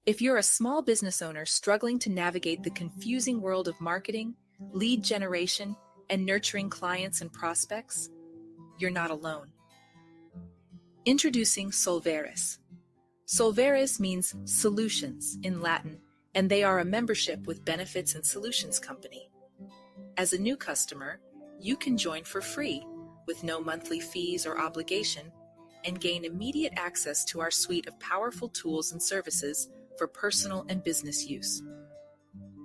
If you're a small business owner struggling to navigate the confusing world of marketing, lead generation, and nurturing clients and prospects, you're not alone. Introducing Solveres. Solveres means solutions in Latin, and they are a membership with benefits and solutions company. As a new customer, you can join for free with no monthly fees or obligation and gain immediate access to our suite of powerful tools and services for personal and business use.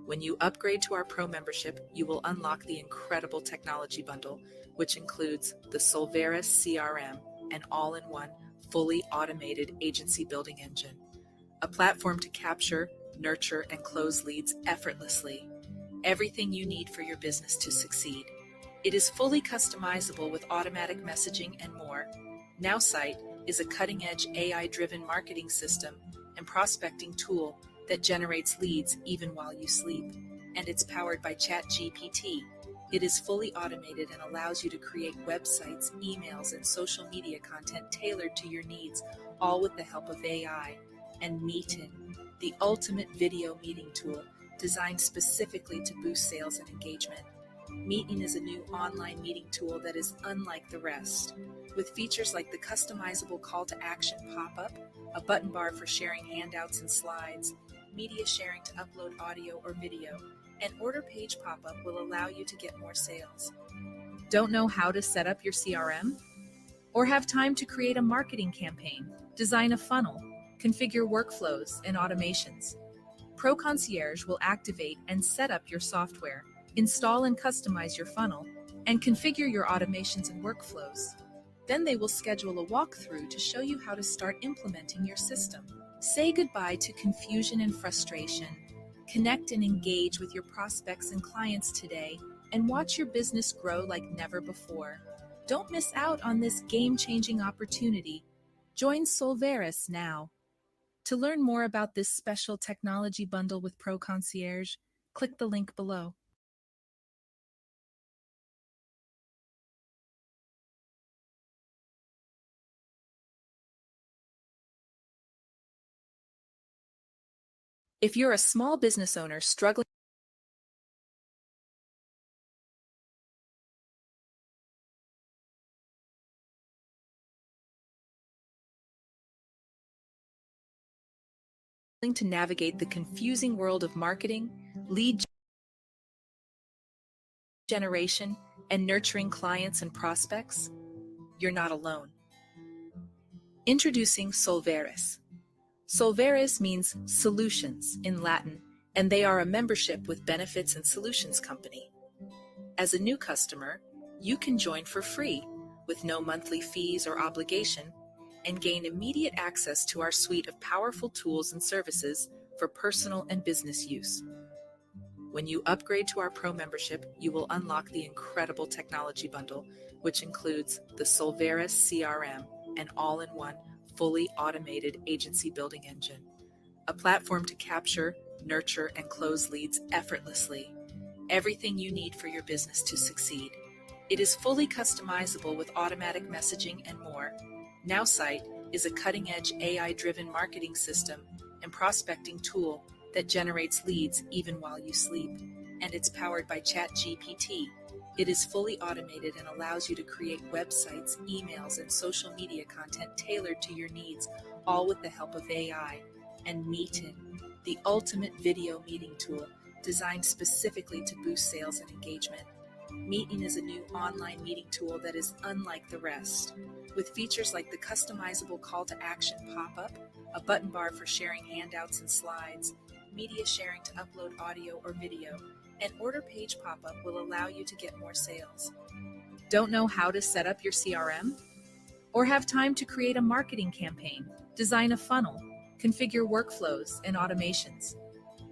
When you upgrade to our Pro membership, you will unlock the incredible technology bundle, which includes the Solveres CRM, an all-in-one, fully automated agency building engine, a platform to capture, nurture, and close leads effortlessly. Everything you need for your business to succeed. It is fully customizable with automatic messaging and more. NowSite is a cutting-edge AI-driven marketing system and prospecting tool that generates leads even while you sleep. And it's powered by ChatGPT. It is fully automated and allows you to create websites, emails, and social media content tailored to your needs, all with the help of AI. And Meetin, the ultimate video meeting tool designed specifically to boost sales and engagement. Meetin is a new online meeting tool that is unlike the rest, with features like the customizable call to action pop-up, a button bar for sharing handouts and slides, media sharing to upload audio or video, and order page pop-up will allow you to get more sales. Don't know how to set up your CRM? Or have time to create a marketing campaign, design a funnel, configure workflows and automations? Pro Concierge will activate and set up your software, install and customize your funnel, and configure your automations and workflows. Then they will schedule a walkthrough to show you how to start implementing your system. Say goodbye to confusion and frustration. Connect and engage with your prospects and clients today and watch your business grow like never before. Don't miss out on this game-changing opportunity. Join Solveres now. To learn more about this special technology bundle with Pro Concierge, click the link below. If you're a small business owner struggling to navigate the confusing world of marketing, lead generation, and nurturing clients and prospects, you're not alone. Introducing Solveres. Solveres means solutions in Latin, and they are a membership with benefits and solutions company. As a new customer, you can join for free with no monthly fees or obligation and gain immediate access to our suite of powerful tools and services for personal and business use. When you upgrade to our Pro membership, you will unlock the incredible technology bundle, which includes the Solveres CRM, an all-in-one, fully automated agency building engine, a platform to capture, nurture, and close leads effortlessly. Everything you need for your business to succeed. It is fully customizable with automatic messaging and more. NowSite is a cutting-edge AI-driven marketing system and prospecting tool that generates leads even while you sleep, and it's powered by ChatGPT. It is fully automated and allows you to create websites, emails, and social media content tailored to your needs, all with the help of AI. And Meetin, the ultimate video meeting tool designed specifically to boost sales and engagement. Meetin is a new online meeting tool that is unlike the rest, with features like the customizable call to action pop-up, a button bar for sharing handouts and slides, media sharing to upload audio or video, and order page pop-up will allow you to get more sales. Don't know how to set up your CRM? Or have time to create a marketing campaign, design a funnel, configure workflows and automations?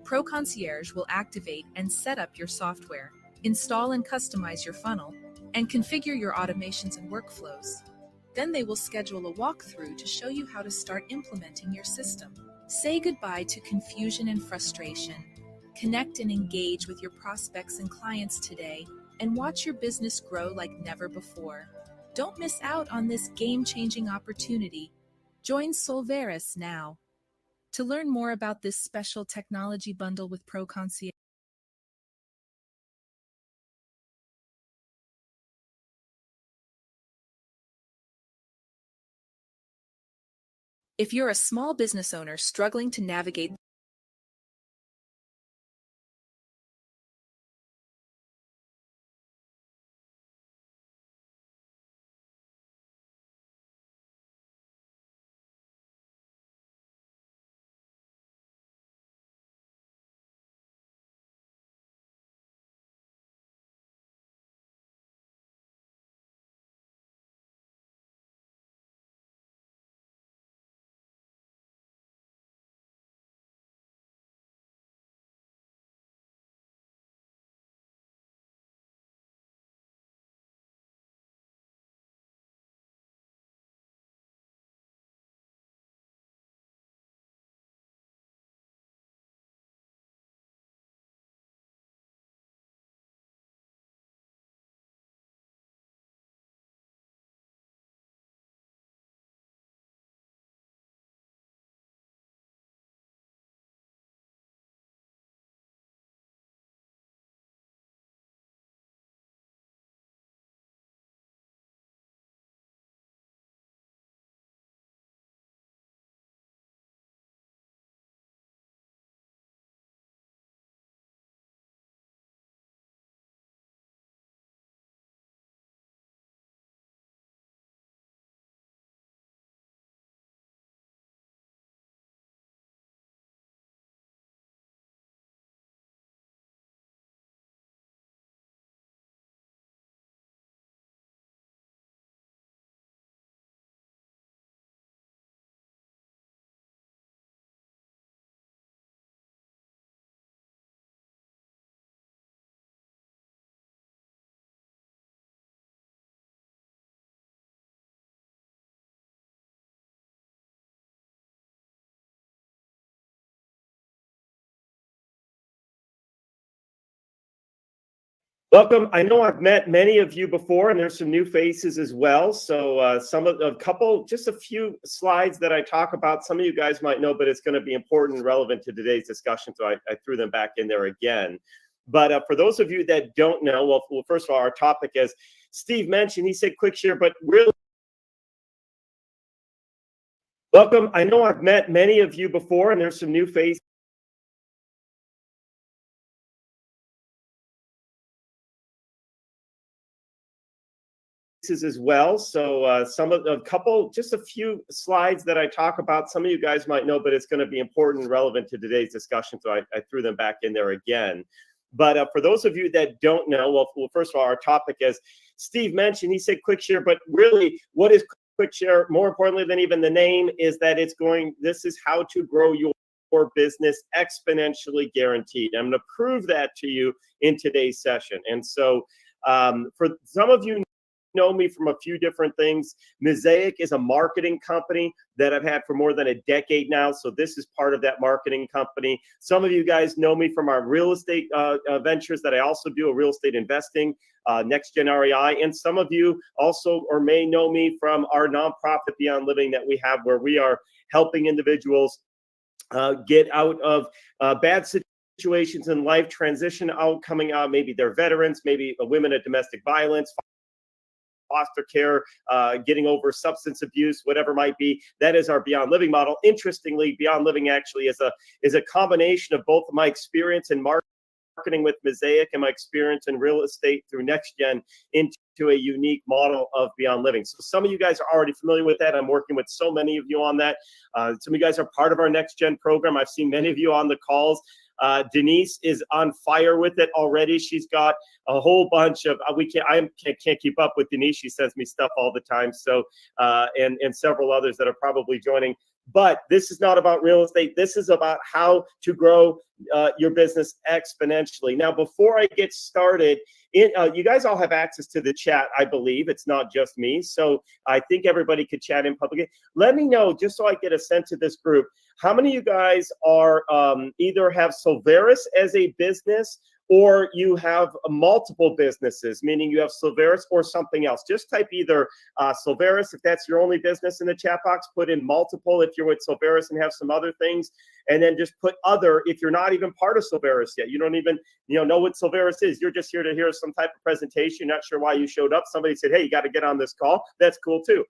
Pro Concierge will activate and set up your software, install and customize your funnel, and configure your automations and workflows. Then they will schedule a walkthrough to show you how to start implementing your system. Say goodbye to confusion and frustration. Connect and engage with your prospects and clients today and watch your business grow like never before. Don't miss out on this game-changing opportunity. Join Solveres now. To learn more about this special technology bundle with Pro Concierge, if you're a small business owner struggling to navigate, Welcome. I know I've met many of you before, and there's some new faces as well. So just a few slides that I talk about. Some of you guys might know, but it's going to be important and relevant to today's discussion. So I threw them back in there again. But for those of you that don't know, well, first of all, our topic, as Steve mentioned, he said quick share, but really, welcome. I know I've met many of you before, and there's some new faces as well. So just a few slides that I talk about. Some of you guys might know, but it's going to be important and relevant to today's discussion. So I threw them back in there again. But for those of you that don't know, well, first of all, our topic, as Steve mentioned, he said quick share, but really, what is quick share? More importantly than even the name is that this is how to grow your business exponentially guaranteed. I'm going to prove that to you in today's session. And so for some of you know me from a few different things. Mosaic is a marketing company that I've had for more than a decade now. So this is part of that marketing company. Some of you guys know me from our real estate ventures that I also do, a real estate investing, Next Gen REI. And some of you also or may know me from our nonprofit Beyond Living that we have, where we are helping individuals get out of bad situations in life, transition out, coming out. Maybe they're veterans, maybe women at domestic violence, foster care, getting over substance abuse, whatever it might be. That is our Beyond Living model. Interestingly, Beyond Living actually is a combination of both my experience in marketing with Mosaic and my experience in real estate through Next Gen into a unique model of Beyond Living. So some of you guys are already familiar with that. I'm working with so many of you on that. Some of you guys are part of our Next Gen program. I've seen many of you on the calls. Denise is on fire with it already. She's got a whole bunch of I can't keep up with Denise. She sends me stuff all the time. So and several others that are probably joining. But this is not about real estate. This is about how to grow your business exponentially. Now, before I get started, you guys all have access to the chat, I believe. It's not just me. So I think everybody could chat in publicly. Let me know, just so I get a sense of this group, how many of you guys are either have Solveres as a business or you have multiple businesses, meaning you have Solveres or something else. Just type either Solveres if that's your only business in the chat box, put in multiple if you're with Solveres and have some other things, and then just put other if you're not even part of Solveres yet. You don't even know what Solveres is. You're just here to hear some type of presentation. Not sure why you showed up. Somebody said, hey, you got to get on this call. That's cool too.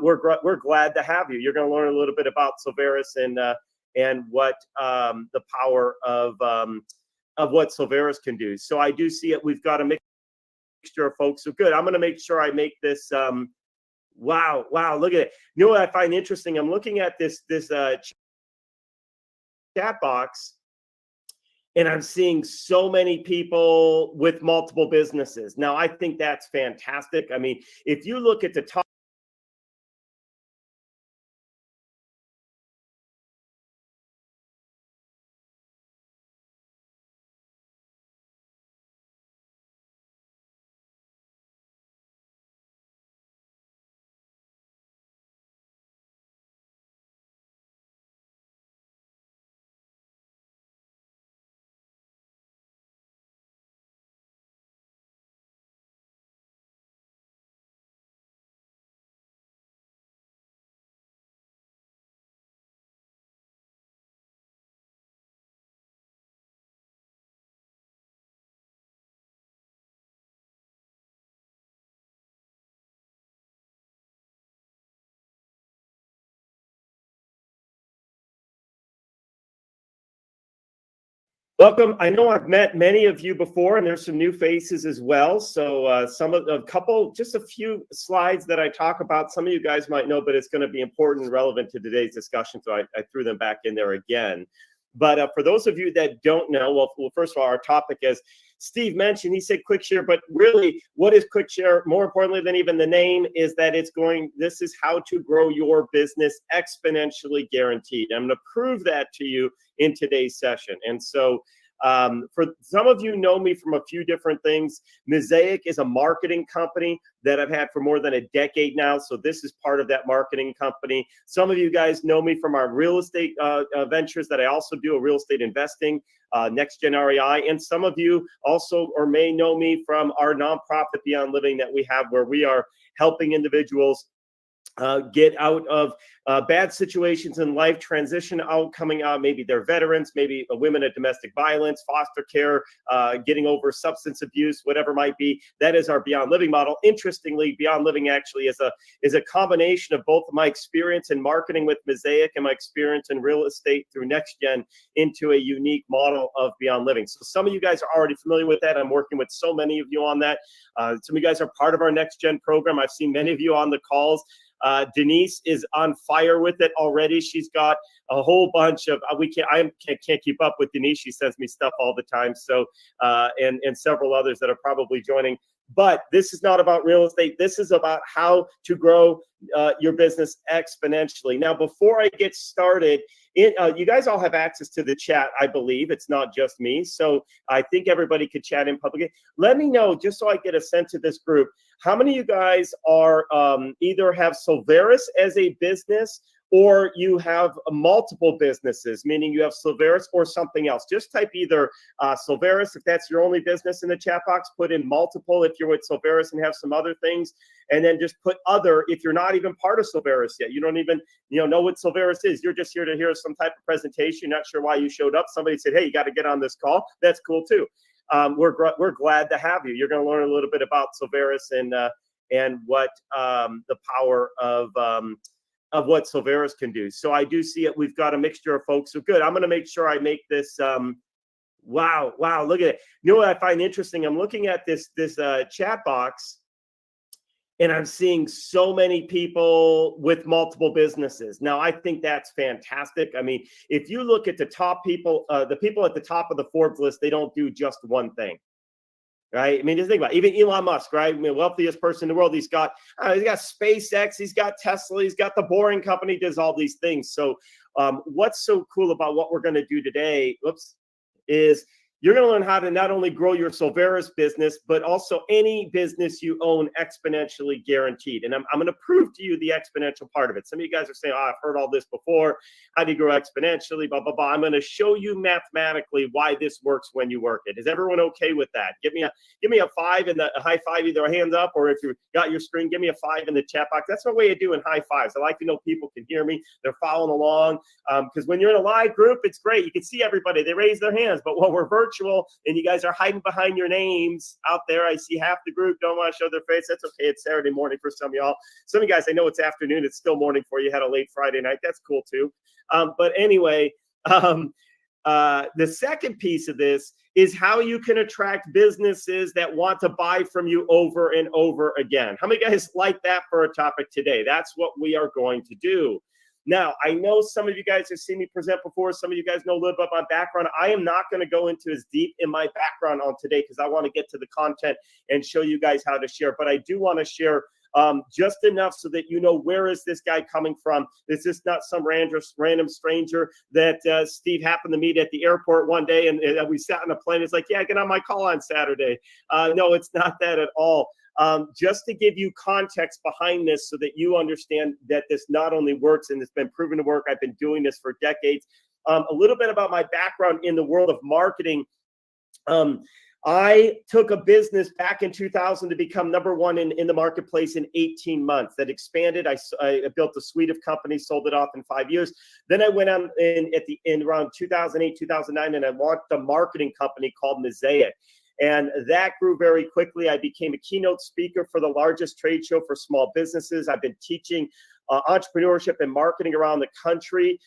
We're glad to have you. You're going to learn a little bit about Solveres and what the power of what Solveres can do. So I do see it. We've got a mixture of folks. So good. I'm going to make sure I make this. Wow, look at it. You know what I find interesting? I'm looking at this chat box, and I'm seeing so many people with multiple businesses. Now, I think that's fantastic. I mean, if you look at the top, welcome. I know I've met many of you before, and there's some new faces as well. So just a few slides that I talk about. Some of you guys might know, but it's going to be important and relevant to today's discussion. So I threw them back in there again. But for those of you that don't know, well, first of all, our topic, as Steve mentioned, he said quick share, but really what is quick share? More importantly than even the name is that this is how to grow your business exponentially guaranteed. I'm going to prove that to you in today's session. And so for some of you know me from a few different things. Mosaic is a marketing company that I've had for more than a decade now. So this is part of that marketing company. Some of you guys know me from our real estate ventures that I also do, a real estate investing, Next Gen REI. And some of you also or may know me from our nonprofit Beyond Living that we have, where we are helping individuals get out of bad situations in life, transition out, coming out. Maybe they're veterans, maybe women at domestic violence, foster care, getting over substance abuse, whatever might be. That is our Beyond Living model. Interestingly, Beyond Living actually is a combination of both my experience in marketing with Mosaic and my experience in real estate through Next Gen into a unique model of Beyond Living. So some of you guys are already familiar with that. I'm working with so many of you on that. Some of you guys are part of our Next Gen program. I've seen many of you on the calls. Denise is on fire with it already. She's got a whole bunch of I can't keep up with Denise. She sends me stuff all the time. So and several others that are probably joining. But this is not about real estate. This is about how to grow your business exponentially. Now, before I get started, you guys all have access to the chat, I believe. It's not just me. So I think everybody could chat in publicly. Let me know, just so I get a sense of this group, how many of you guys are either have Solveres as a business, or you have multiple businesses, meaning you have Solveres or something else. Just type either Solveres if that's your only business in the chat box, put in multiple if you're with Solveres and have some other things, and then just put other if you're not even part of Solveres yet. You don't even know what Solveres is. You're just here to hear some type of presentation. Not sure why you showed up. Somebody said, hey, you got to get on this call. That's cool too. We're glad to have you. You're going to learn a little bit about Solveres and what the power of what Solveres can do. So I do see it. We've got a mixture of folks. So good. I'm going to make sure I make this. Wow, look at it. You know what I find interesting? I'm looking at this chat box, and I'm seeing so many people with multiple businesses. Now, I think that's fantastic. I mean, if you look at the top people, the people at the top of the Forbes list, they don't do just one thing. Right? I mean, just think about it. Even Elon Musk, right? I mean, wealthiest person in the world. He's got SpaceX, he's got Tesla, he's got the Boring Company, does all these things. So what's so cool about what we're going to do today, is You're going to learn how to not only grow your Solveres business, but also any business you own exponentially guaranteed. And I'm going to prove to you the exponential part of it. Some of you guys are saying, oh, I've heard all this before. How do you grow exponentially? Blah, blah, blah. I'm going to show you mathematically why this works when you work it. Is everyone okay with that? Give me a 5 in the high five, either a hands up, or if you got your screen, give me a 5 in the chat box. That's my way of doing high fives. I like to know people can hear me. They're following along. Because when you're in a live group, it's great. You can see everybody. They raise their hands. But when we're virtual and you guys are hiding behind your names out there, I see half the group don't want to show their face. That's okay. It's Saturday morning for some of y'all. Some of you guys, I know it's afternoon. It's still morning for you. Had a late Friday night. That's cool too. But anyway, the second piece of this is how you can attract businesses that want to buy from you over and over again. How many guys like that for a topic today? That's what we are going to do. Now, I know some of you guys have seen me present before. Some of you guys know a little bit about my background. I am not going to go into as deep in my background on today because I want to get to the content and show you guys how to share. But I do want to share just enough so that you know, where is this guy coming from? This is not some random stranger that Steve happened to meet at the airport one day and we sat on a plane. It's like, yeah, get on my call on Saturday. No, it's not that at all. Just to give you context behind this so that you understand that this not only works and it's been proven to work. I've been doing this for decades. A little bit about my background in the world of marketing. I took a business back in 2000 to become #1 in the marketplace in 18 months. That expanded. I built a suite of companies, sold it off in 5 years. Then I went on in around 2008, 2009, and I launched a marketing company called Mosaic. And that grew very quickly. I became a keynote speaker for the largest trade show for small businesses. I've been teaching entrepreneurship and marketing around the country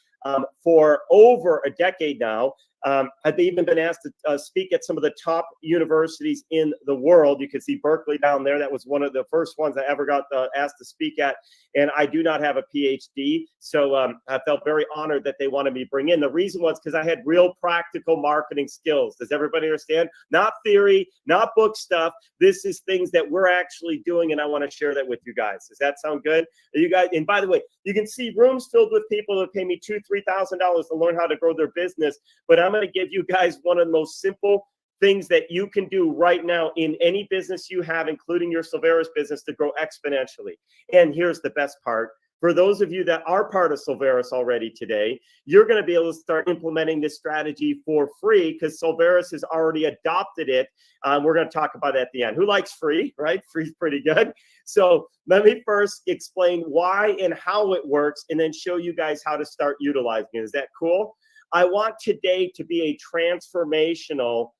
for over a decade now. I've even been asked to speak at some of the top universities in the world. You can see Berkeley down there. That was one of the first ones I ever got asked to speak at. And I do not have a PhD. So I felt very honored that they wanted me to bring in. The reason was because I had real practical marketing skills. Does everybody understand? Not theory, not book stuff. This is things that we're actually doing. And I want to share that with you guys. Does that sound good? You guys, and by the way, you can see rooms filled with people that pay me $2,000, $3,000 to learn how to grow their business. But I'm going to give you guys one of the most simple things that you can do right now in any business you have, including your Solveres business, to grow exponentially. And here's the best part. For those of you that are part of Solveres already today, you're going to be able to start implementing this strategy for free because Solveres has already adopted it. We're going to talk about it at the end. Who likes free, right? Free's pretty good. So let me first explain why and how it works and then show you guys how to start utilizing it. Is that cool? I want today to be a transformational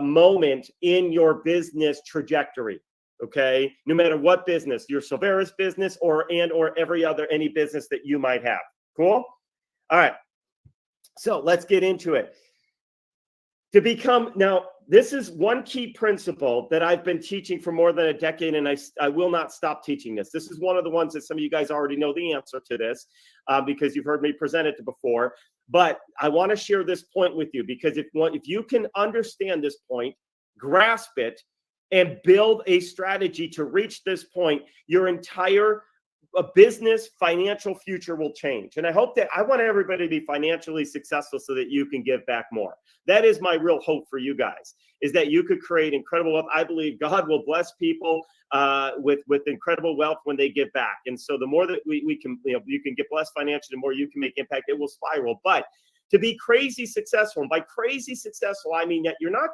moment in your business trajectory. Okay, no matter what business, your Solveres business or any business that you might have. Cool. All right. So let's get into it. Now, this is one key principle that I've been teaching for more than a decade, and I will not stop teaching this. This is one of the ones that some of you guys already know the answer to this because you've heard me present it before. But I want to share this point with you because if you can understand this point, grasp it, and build a strategy to reach this point, your entire business financial future will change. And I want everybody to be financially successful so that you can give back more. That is my real hope for you guys, is that you could create incredible wealth. I believe God will bless people with incredible wealth when they give back. And so the more that we can, you can get blessed financially, the more you can make impact, it will spiral. But to be crazy successful, and by crazy successful, I mean that you're not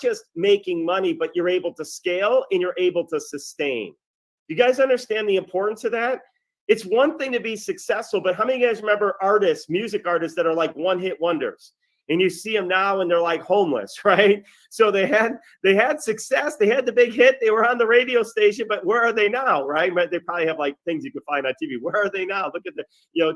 just making money, but you're able to scale and you're able to sustain. You guys understand the importance of that? It's one thing to be successful, but how many of you guys remember music artists that are like one-hit wonders? And you see them now and they're like homeless, right? So they had success, they had the big hit, they were on the radio station, but where are they now, right? They probably have like things you can find on TV. Where are they now? Look at the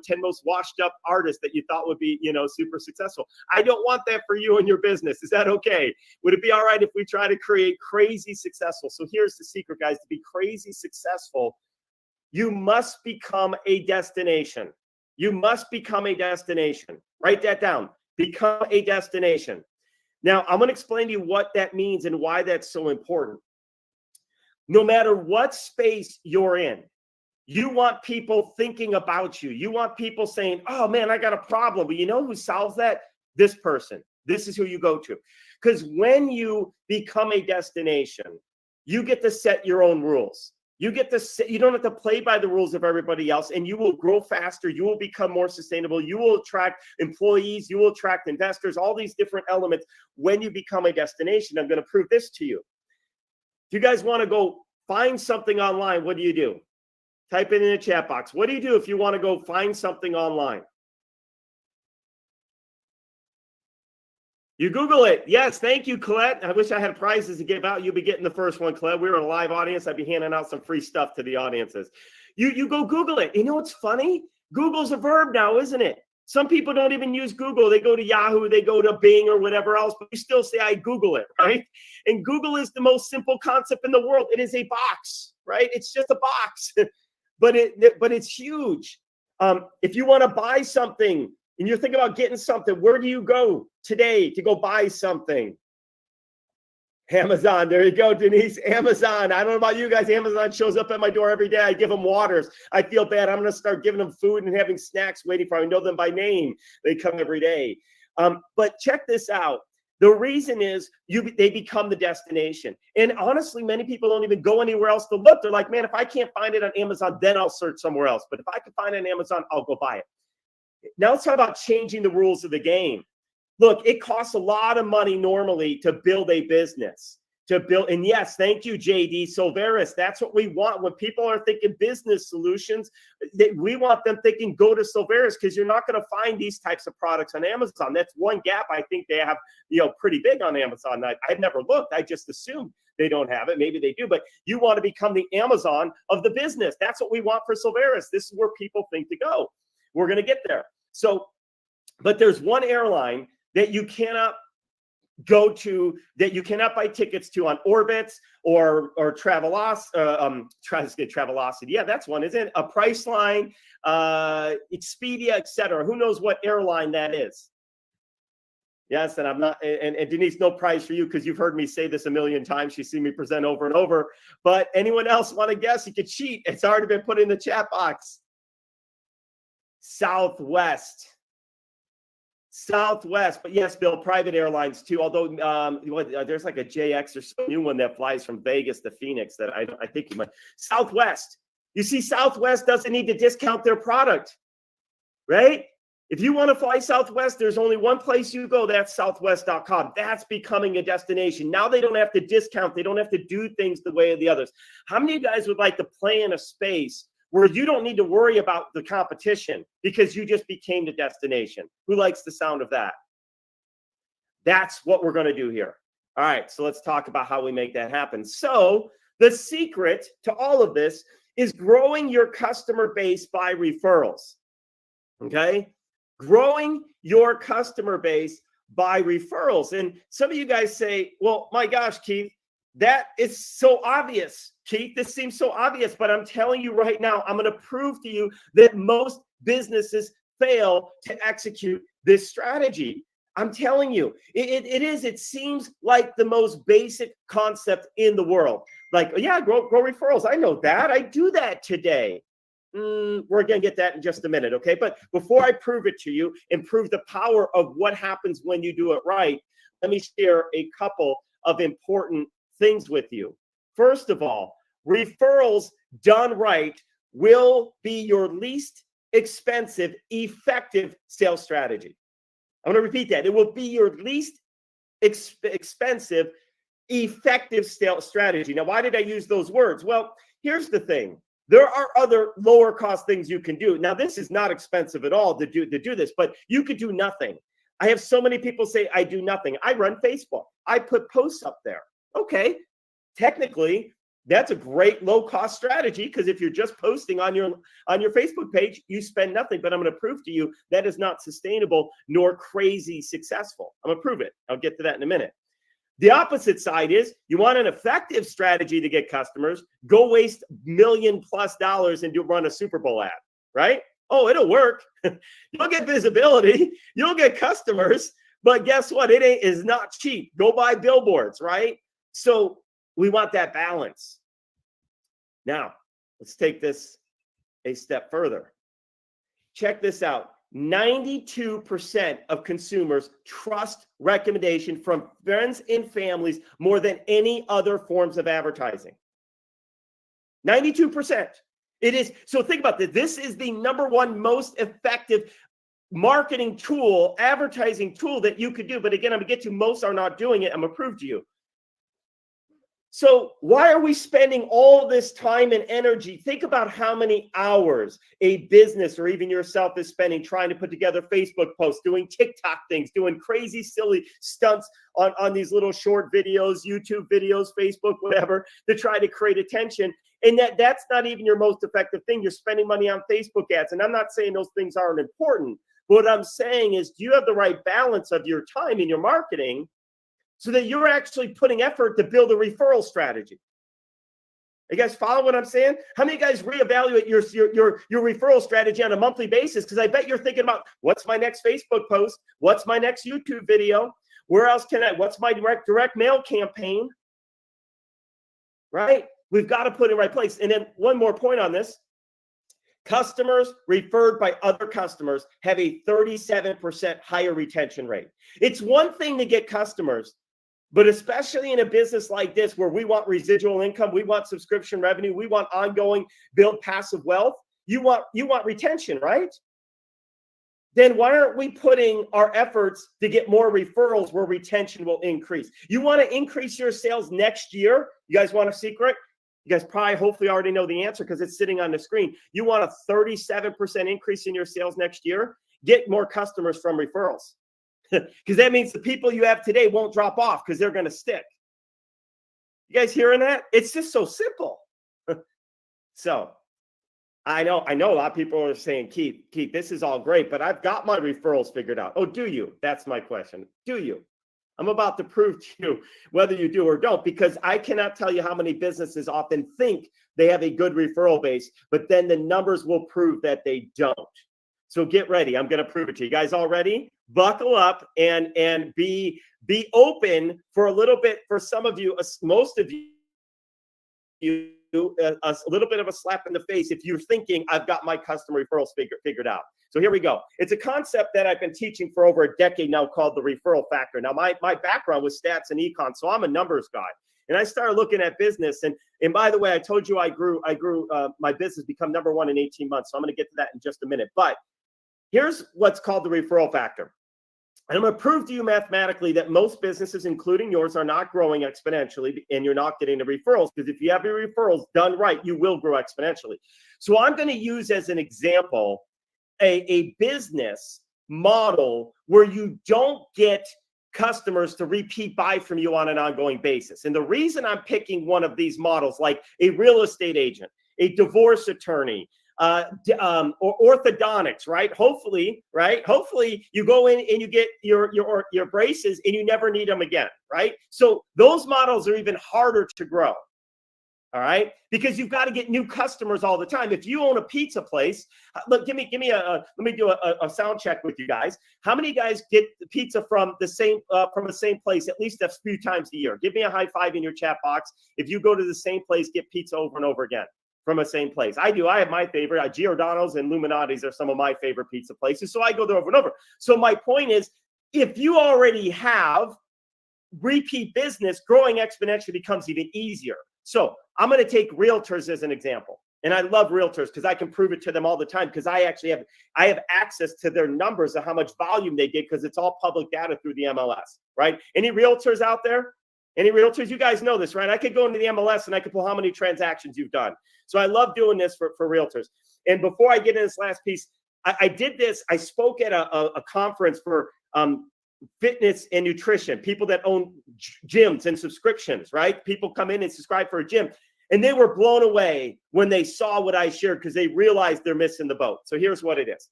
10 most washed up artists that you thought would be super successful. I don't want that for you and your business. Is that okay? Would it be all right if we try to create crazy successful? So here's the secret, guys. To be crazy successful, you must become a destination. You must become a destination. Write that down. Become a destination. Now, I'm going to explain to you what that means and why that's so important. No matter what space you're in, you want people thinking about you. You want people saying, oh, man, I got a problem. But you know who solves that? this person. This is who you go to. Because when you become a destination, you get to set your own rules. You get to set, you don't have to play by the rules of everybody else, and you will grow faster. You will become more sustainable. You will attract employees. You will attract investors, all these different elements when you become a destination. I'm going to prove this to you. If you guys want to go find something online, what do? Type it in the chat box. What do you do if you want to go find something online? You Google it. Yes, thank you, Colette. I wish I had prizes to give out. You'll be getting the first one, Colette. We were in a live audience. I'd be handing out some free stuff to the audiences. You go Google it. You know what's funny? Google's a verb now, isn't it? Some people don't even use Google. They go to Yahoo, they go to Bing or whatever else, but you still say, I Google it, right? And Google is the most simple concept in the world. It is a box, right? It's just a box, but it's huge. If you want to buy something, and you're thinking about getting something, where do you go today to go buy something? Amazon. There you go, Denise. Amazon. I don't know about you guys. Amazon shows up at my door every day. I give them waters. I feel bad. I'm going to start giving them food and having snacks waiting for them. I know them by name. They come every day. But check this out. The reason is they become the destination. And honestly, many people don't even go anywhere else to look. They're like, man, if I can't find it on Amazon, then I'll search somewhere else. But if I can find it on Amazon, I'll go buy it. Now let's talk about changing the rules of the game. Look, it costs a lot of money normally to build a business, and yes, thank you, JD Solveres. That's what we want. When people are thinking business solutions, we want them thinking, go to Solveres, because you're not going to find these types of products on Amazon. That's one gap I think they have, pretty big on Amazon. I've never looked. I just assumed they don't have it. Maybe they do, but you want to become the Amazon of the business. That's what we want for Solveres. This is where people think to go. We're going to get there. So, but there's one airline that you cannot go to, that you cannot buy tickets to on Orbitz or Travelocity. Yeah, that's one, isn't it? A Priceline, Expedia, etc. Who knows what airline that is? Yes, and I'm not, and Denise, no prize for you because you've heard me say this a million times. You've seen me present over and over. But anyone else want to guess? You could cheat. It's already been put in the chat box. Southwest, but yes, Bill, private airlines too. Although there's like a JX or some new one that flies from Vegas to Phoenix that I think you might. Southwest. You see, Southwest doesn't need to discount their product, right? If you want to fly Southwest, there's only one place you go. That's southwest.com. That's becoming a destination. Now they don't have to discount. They don't have to do things the way of the others. How many of you guys would like to play in a space where you don't need to worry about the competition because you just became the destination? Who likes the sound of that? That's what we're going to do here. All right, so let's talk about how we make that happen. So the secret to all of this is growing your customer base by referrals, okay? Growing your customer base by referrals. And some of you guys say, well, my gosh, Keith, that is so obvious. Keith, this seems so obvious, but I'm telling you right now, I'm going to prove to you that most businesses fail to execute this strategy. I'm telling you, it seems like the most basic concept in the world. Like, yeah, grow referrals. I know that. I do that today. We're going to get that in just a minute, okay? But before I prove it to you and prove the power of what happens when you do it right, let me share a couple of important things with you. First of all, referrals done right will be your least expensive, effective sales strategy. I'm going to repeat that. It will be your least expensive, effective sales strategy. Now, why did I use those words? Well, here's the thing. There are other lower cost things you can do. Now, this is not expensive at all to do this, but you could do nothing. I have so many people say, I do nothing. I run Facebook. I put posts up there. Okay, technically, that's a great low-cost strategy because if you're just posting on your Facebook page, you spend nothing. But I'm going to prove to you that is not sustainable nor crazy successful. I'm going to prove it. I'll get to that in a minute. The opposite side is you want an effective strategy to get customers. Go waste $1 million+ and run a Super Bowl ad, right? Oh, it'll work. You'll get visibility. You'll get customers. But guess what? It is not cheap. Go buy billboards, right? So we want that balance. Now, let's take this a step further. Check this out. 92% of consumers trust recommendation from friends and families more than any other forms of advertising. 92%. It is. So think about this. This is the number one most effective marketing tool, advertising tool that you could do. But again, I'm going to get to most are not doing it. I'm going to prove to you. So why are we spending all this time and energy? Think about how many hours a business or even yourself is spending trying to put together Facebook posts, doing TikTok things, doing crazy, silly stunts on these little short videos, YouTube videos, Facebook, whatever, to try to create attention. And that's not even your most effective thing. You're spending money on Facebook ads. And I'm not saying those things aren't important. But what I'm saying is, do you have the right balance of your time in your marketing so that you're actually putting effort to build a referral strategy? You guys follow what I'm saying? How many of you guys reevaluate your referral strategy on a monthly basis? Because I bet you're thinking about, what's my next Facebook post? What's my next YouTube video? Where else can what's my direct mail campaign? Right? We've got to put it in the right place. And then one more point on this. Customers referred by other customers have a 37% higher retention rate. It's one thing to get customers, but especially in a business like this where we want residual income, we want subscription revenue, we want ongoing build passive wealth, you want retention, right? Then why aren't we putting our efforts to get more referrals where retention will increase? You want to increase your sales next year? You guys want a secret? You guys probably hopefully already know the answer because it's sitting on the screen. You want a 37% increase in your sales next year? Get more customers from referrals. Because that means the people you have today won't drop off because they're going to stick. You guys hearing that? It's just so simple. So I know a lot of people are saying, Keith, this is all great, but I've got my referrals figured out. Oh, do you? That's my question. Do you? I'm about to prove to you whether you do or don't, because I cannot tell you how many businesses often think they have a good referral base, but then the numbers will prove that they don't. So get ready. I'm going to prove it to you. You guys all ready? Buckle up and be open for a little bit. For some of you, most of you, a little bit of a slap in the face if you're thinking, I've got my customer referrals figured out. So here we go. It's a concept that I've been teaching for over a decade now called the referral factor. Now, my background was stats and econ, so I'm a numbers guy. And I started looking at business. And by the way, I told you I grew my business become number one in 18 months. So I'm going to get to that in just a minute. But here's what's called the referral factor. And I'm going to prove to you mathematically that most businesses, including yours, are not growing exponentially, and you're not getting the referrals, because if you have your referrals done right, you will grow exponentially. So I'm going to use as an example a business model where you don't get customers to repeat buy from you on an ongoing basis. And the reason I'm picking one of these models, like a real estate agent, a divorce attorney, or orthodontics, right? Hopefully you go in and you get your braces and you never need them again, right? So those models are even harder to grow. All right, because you've got to get new customers all the time. If you own a pizza place, look, let me do a sound check with you guys. How many guys get the pizza from the same place at least a few times a year? Give me a high five in your chat box if you go to the same place, get pizza over and over again from the same place. I do. I have my favorite. Giordano's and Illuminati's are some of my favorite pizza places, so I go there over and over. So my point is, if you already have repeat business, growing exponentially becomes even easier. So I'm going to take realtors as an example. And I love realtors because I can prove it to them all the time, because I actually have access to their numbers of how much volume they get, because it's all public data through the MLS, right? Any realtors out there? Any realtors? You guys know this, right? I could go into the MLS and I could pull how many transactions you've done. So I love doing this for realtors. And before I get into this last piece, I did this. I spoke at a conference for fitness and nutrition, people that own gyms and subscriptions, right? People come in and subscribe for a gym, and they were blown away when they saw what I shared, because they realized they're missing the boat. So here's what it is.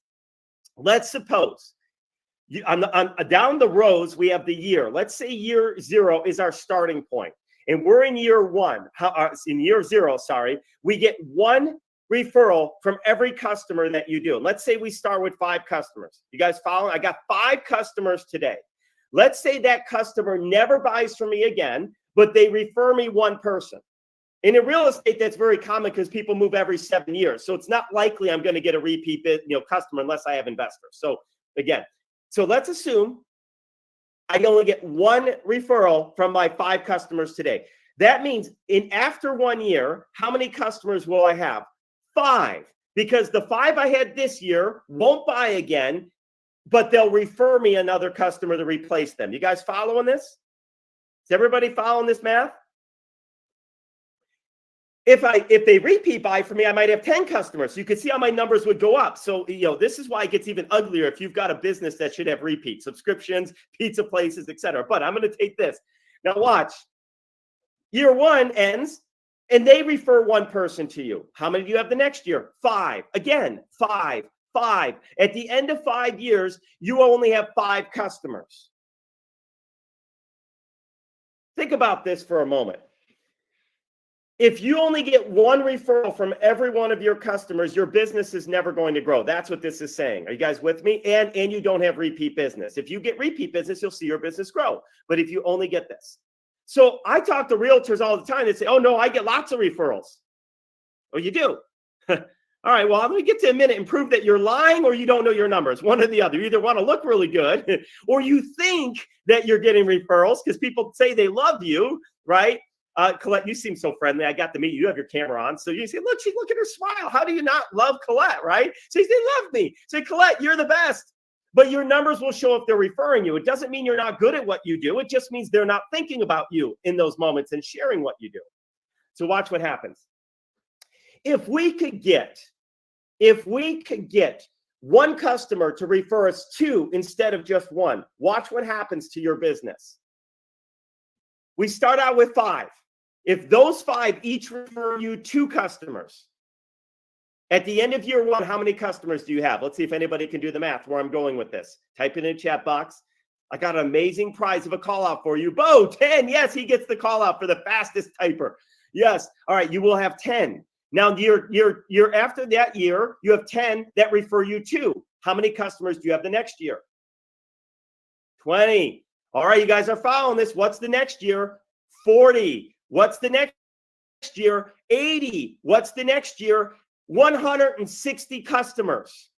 Let's suppose down the rows, we have the year. Let's say year 0 is our starting point, and we're in year 1. In year 0, we get 1 referral from every customer that you do. Let's say we start with 5 customers. You guys follow? I got 5 customers today. Let's say that customer never buys from me again, but they refer me 1 person. And in real estate, that's very common because people move every 7 years. So it's not likely I'm going to get a repeat customer unless I have investors. So again, so let's assume I only get one referral from my 5 customers today. That means after 1 year, how many customers will I have? 5. Because the 5 I had this year won't buy again, but they'll refer me another customer to replace them. You guys following this? Is everybody following this math? If they repeat buy for me, I might have 10 customers. So you can see how my numbers would go up. So, this is why it gets even uglier if you've got a business that should have repeat subscriptions, pizza places, etc. But I'm going to take this. Now watch. Year 1 ends and they refer 1 person to you. How many do you have the next year? 5. Again, 5, 5. At the end of 5 years, you only have 5 customers. Think about this for a moment. If you only get 1 referral from every one of your customers, your business is never going to grow. That's what this is saying. Are you guys with me? And you don't have repeat business. If you get repeat business, you'll see your business grow. But if you only get this. So I talk to realtors all the time that say, oh, no, I get lots of referrals. Oh, you do? All right, well, I'm going to get to a minute and prove that you're lying or you don't know your numbers. One or the other. You either want to look really good or you think that you're getting referrals because people say they love you, right? Colette, you seem so friendly. I got to meet you. You have your camera on. So you say, look at her smile. How do you not love Colette, right? So you say, they love me. Say, Colette, you're the best. But your numbers will show if they're referring you. It doesn't mean you're not good at what you do. It just means they're not thinking about you in those moments and sharing what you do. So watch what happens. If we could get 1 customer to refer us 2 instead of just 1, watch what happens to your business. We start out with 5. If those 5 each refer you 2 customers, at the end of year 1, how many customers do you have? Let's see if anybody can do the math where I'm going with this. Type it in the chat box. I got an amazing prize of a call out for you. Bo, 10. Yes, he gets the call out for the fastest typer. Yes. All right. You will have 10. Now, year after that year, you have 10 that refer you 2. How many customers do you have the next year? 20. All right. You guys are following this. What's the next year? 40. What's the next year? 80. What's the next year? 160 customers.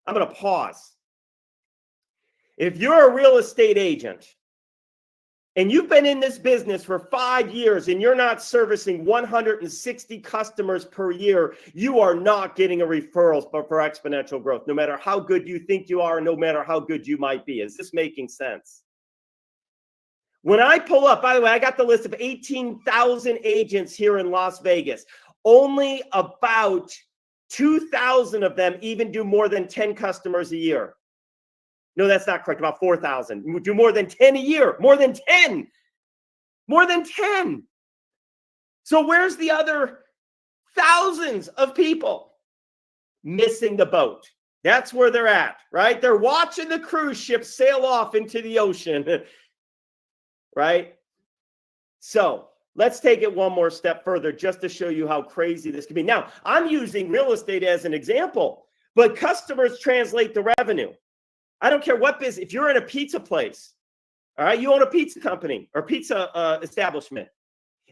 I'm going to pause. If you're a real estate agent and you've been in this business for 5 years and you're not servicing 160 customers per year, you are not getting a referrals for exponential growth, no matter how good you think you are, no matter how good you might be. Is this making sense? When I pull up, by the way, I got the list of 18,000 agents here in Las Vegas. Only about 2,000 of them even do more than 10 customers a year. No, that's not correct. About 4,000 do more than 10 a year. More than 10. More than 10. So where's the other thousands of people? Missing the boat. That's where they're at, right? They're watching the cruise ship sail off into the ocean, right? So let's take it one more step further just to show you how crazy this can be. Now, I'm using real estate as an example, but customers translate the revenue. I don't care what business. If you're in a pizza place, all right, you own a pizza company or pizza establishment.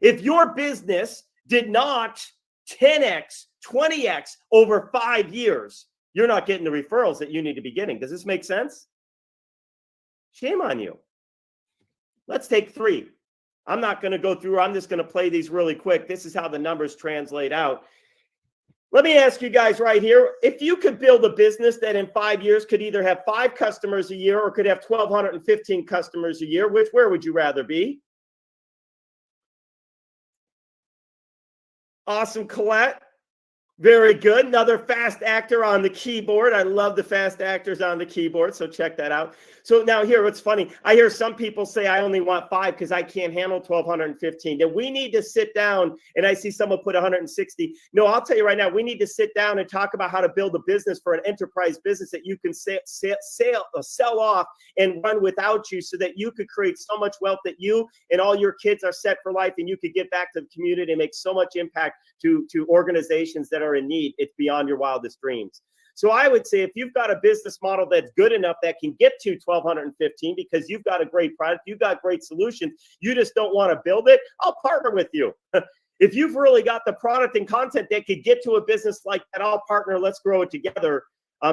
If your business did not 10x, 20x over 5 years, you're not getting the referrals that you need to be getting. Does this make sense? Shame on you. Let's take 3. I'm not going to go through. I'm just going to play these really quick. This is how the numbers translate out. Let me ask you guys right here, if you could build a business that in 5 years could either have 5 customers a year or could have 1,215 customers a year, where would you rather be? Awesome, Colette. Very good. Another fast actor on the keyboard. I love the fast actors on the keyboard, so check that out. So now here, what's funny, I hear some people say I only want 5 because I can't handle 1,215. Then we need to sit down, and I see someone put 160. No, I'll tell you right now, we need to sit down and talk about how to build a business for an enterprise business that you can sell off and run without you so that you could create so much wealth that you and all your kids are set for life and you could get back to the community and make so much impact to organizations that are in need. It's beyond your wildest dreams. So I would say if you've got a business model that's good enough that can get to 1,215 because you've got a great product, you've got great solutions, you just don't want to build it, I'll partner with you. If you've really got the product and content that could get to a business like that, I'll partner. Let's grow it together,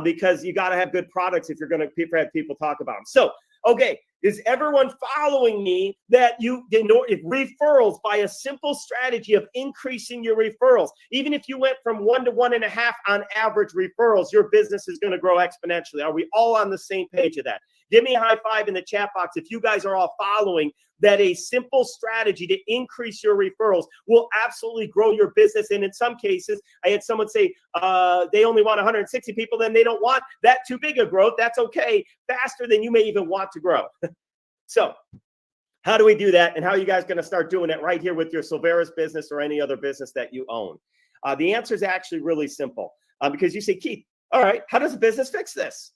because you got to have good products if you're going to have people talk about them. So, okay, is everyone following me that if referrals, by a simple strategy of increasing your referrals, even if you went from 1 to 1.5 on average referrals, your business is going to grow exponentially. Are we all on the same page of that? Give me a high five in the chat box if you guys are all following that a simple strategy to increase your referrals will absolutely grow your business. And in some cases, I had someone say they only want 160 people, then they don't want that too big a growth. That's okay. Faster than you may even want to grow. So how do we do that? And how are you guys going to start doing it right here with your Solveres business or any other business that you own? The answer is actually really simple, because you say, Keith, all right, how does a business fix this?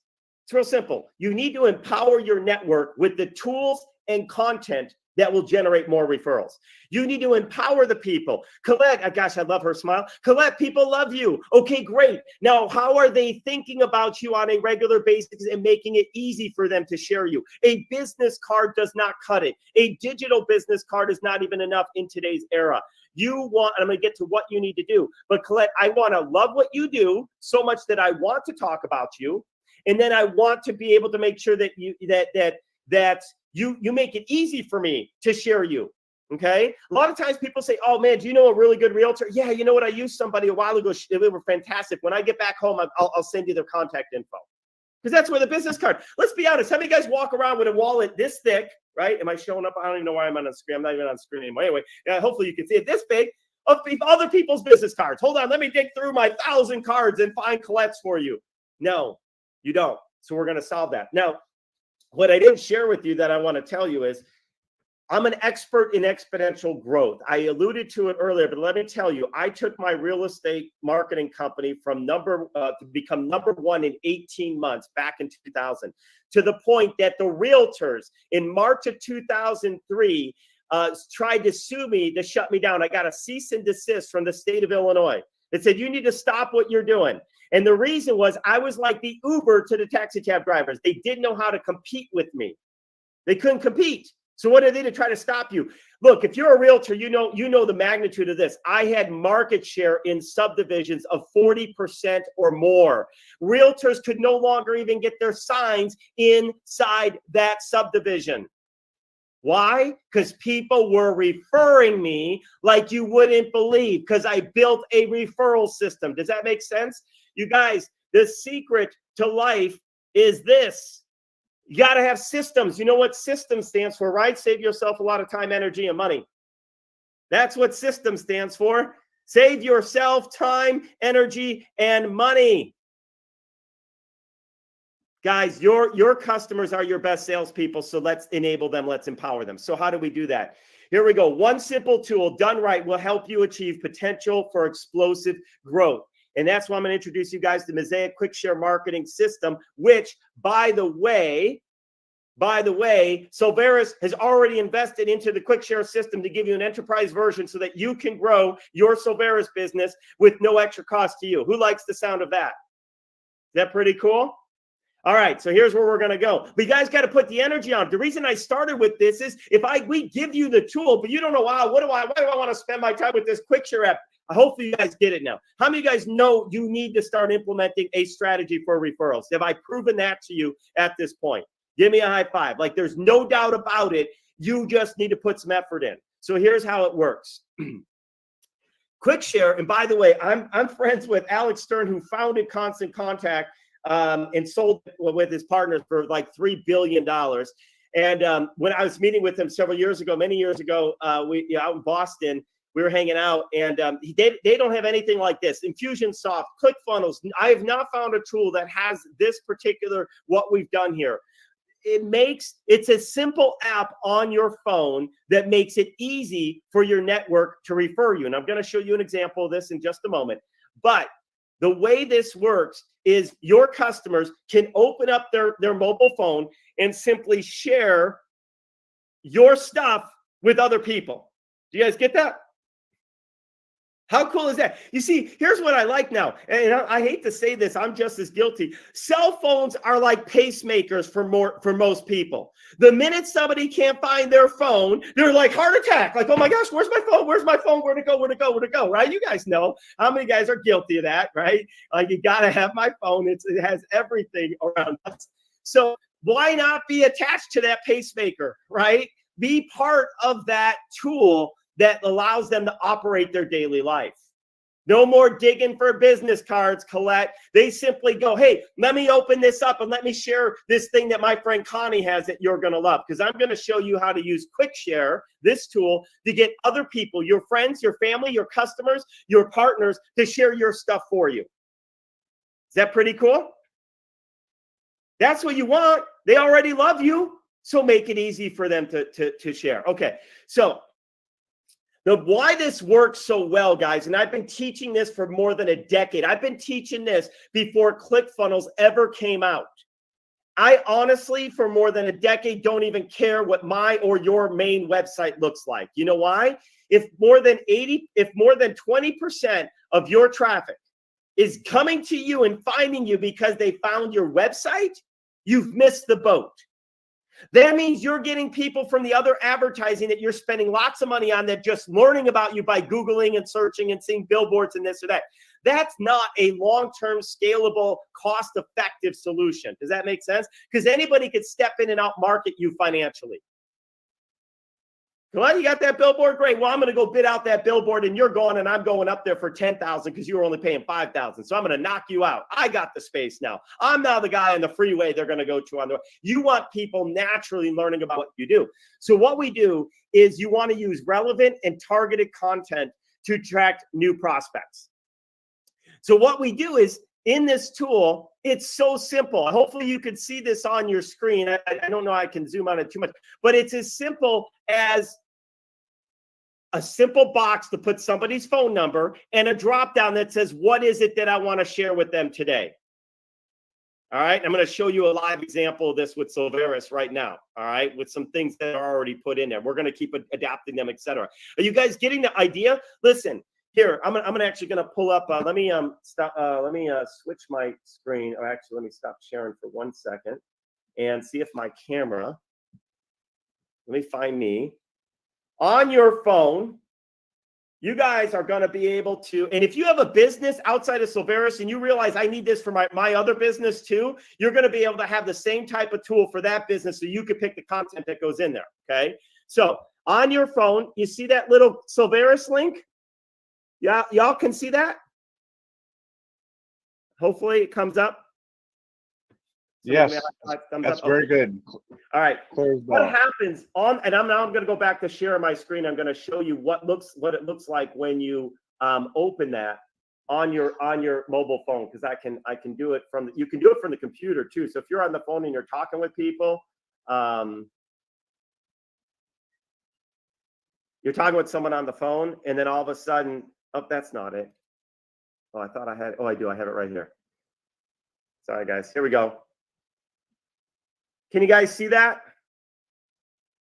It's real simple. You need to empower your network with the tools and content that will generate more referrals. You need to empower the people. Colette, gosh, I love her smile. Colette, people love you. Okay, great. Now, how are they thinking about you on a regular basis and making it easy for them to share you? A business card does not cut it. A digital business card is not even enough in today's era. You want, and I'm going to get to what you need to do. But Colette, I want to love what you do so much that I want to talk about you. And then I want to be able to make sure that you make it easy for me to share you. Okay. A lot of times people say, oh man, do you know a really good realtor? Yeah. You know what? I used somebody a while ago. They were fantastic. When I get back home, I'll send you their contact info. Because that's where the business card. Let's be honest. How many guys walk around with a wallet this thick, right? Am I showing up? I don't even know why I'm on the screen. I'm not even on the screen anymore. Anyway, hopefully you can see it this big of other people's business cards. Hold on. Let me dig through my 1,000 cards and find Colette's for you. No, you don't. So we're going to solve that. Now, what I didn't share with you that I want to tell you is I'm an expert in exponential growth. I alluded to it earlier, but let me tell you, I took my real estate marketing company from to become number 1 in 18 months back in 2000, to the point that the realtors in March of 2003 tried to sue me to shut me down. I got a cease and desist from the state of Illinois. It said, you need to stop what you're doing. And the reason was I was like the Uber to the taxi cab drivers. They didn't know how to compete with me. They couldn't compete. So what did they do to try to stop you? Look, if you're a realtor, you know the magnitude of this. I had market share in subdivisions of 40% or more. Realtors could no longer even get their signs inside that subdivision. Why? Because people were referring me like you wouldn't believe, because I built a referral system. Does that make sense? You guys, the secret to life is this. You got to have systems. You know what system stands for, right? Save yourself a lot of time, energy, and money. That's what system stands for. Save yourself time, energy, and money. Guys, your customers are your best salespeople, so let's enable them. Let's empower them. So how do we do that? Here we go. One simple tool done right will help you achieve potential for explosive growth. And that's why I'm going to introduce you guys to Mosaic Quick Share Marketing System, which, by the way, Solveres has already invested into the Quick Share system to give you an enterprise version so that you can grow your Solveres business with no extra cost to you. Who likes the sound of that? Is that pretty cool? All right, so here's where we're going to go. But you guys got to put the energy on. The reason I started with this is we give you the tool, but you don't know, wow, why do I want to spend my time with this Quick Share app? Hopefully you guys get it now. How many of you guys know you need to start implementing a strategy for referrals? Have I proven that to you at this point? Give me a high five. Like, there's no doubt about it. You just need to put some effort in. So here's how it works. Quick Share, and by the way, I'm friends with Alex Stern, who founded Constant Contact and sold with his partners for like $3 billion. And when I was meeting with him many years ago, out in Boston, we were hanging out, and they don't have anything like this. Infusionsoft, ClickFunnels. I have not found a tool that has this particular, what we've done here. It's a simple app on your phone that makes it easy for your network to refer you. And I'm going to show you an example of this in just a moment. But the way this works is your customers can open up their mobile phone and simply share your stuff with other people. Do you guys get that? How cool is that? You see, here's what I like now. And I hate to say this, I'm just as guilty. Cell phones are like pacemakers for most people. The minute somebody can't find their phone, they're like heart attack. Like, oh my gosh, where's my phone? Where's my phone? Where to go? Where to go? Where to go? Right? You guys know how many guys are guilty of that, right? Like, you got to have my phone. It has everything around us. So why not be attached to that pacemaker, right? Be part of that tool that allows them to operate their daily life. No more digging for business cards, Colette. They simply go, hey, let me open this up and let me share this thing that my friend Connie has that you're going to love. Because I'm going to show you how to use Quick Share, this tool, to get other people, your friends, your family, your customers, your partners, to share your stuff for you. Is that pretty cool? That's what you want. They already love you. So make it easy for them to share. Okay, so why this works so well, guys, and I've been teaching this for more than a decade. I've been teaching this before ClickFunnels ever came out. I honestly, for more than a decade, don't even care what my or your main website looks like. You know why? If more than 20% of your traffic is coming to you and finding you because they found your website, you've missed the boat. That means you're getting people from the other advertising that you're spending lots of money on that just learning about you by Googling and searching and seeing billboards and this or that. That's not a long-term, scalable, cost-effective solution. Does that make sense? Because anybody could step in and out-market you financially. Well, you got that billboard? Great. Well, I'm going to go bid out that billboard, and you're going, and I'm going up there for $10,000 because you were only paying $5,000. So I'm going to knock you out. I got the space now. I'm now the guy on the freeway they're going to go to on the. You want people naturally learning about what you do. So what we do is you want to use relevant and targeted content to attract new prospects. So what we do is in this tool, it's so simple. Hopefully you can see this on your screen. I don't know, I can zoom on it too much, but it's as simple as a simple box to put somebody's phone number and a drop down that says, what is it that I want to share with them today? All right. I'm going to show you a live example of this with Solveres right now. All right. With some things that are already put in there. We're going to keep adapting them, etc. Are you guys getting the idea? Listen. Here, I'm actually going to pull up. Let me switch my screen. Or actually, let me stop sharing for 1 second and see if my camera. Let me find me on your phone. You guys are going to be able to, and if you have a business outside of Solveres and you realize I need this for my other business too, you're going to be able to have the same type of tool for that business, so you can pick the content that goes in there. Okay, so on your phone, you see that little Solveres link? Yeah, y'all can see that? Hopefully it comes up. Yes, that's very good. All right. What happens on, and I'm going to go back to share my screen. I'm going to show you what it looks like when you open that on your mobile phone, because I can do it from you can do it from the computer too. So if you're on the phone and you're talking with people, you're talking with someone on the phone, and then all of a sudden, oh, that's not it. Oh, I thought I had. Oh, I do. I have it right here. Sorry, guys. Here we go. Can you guys see that?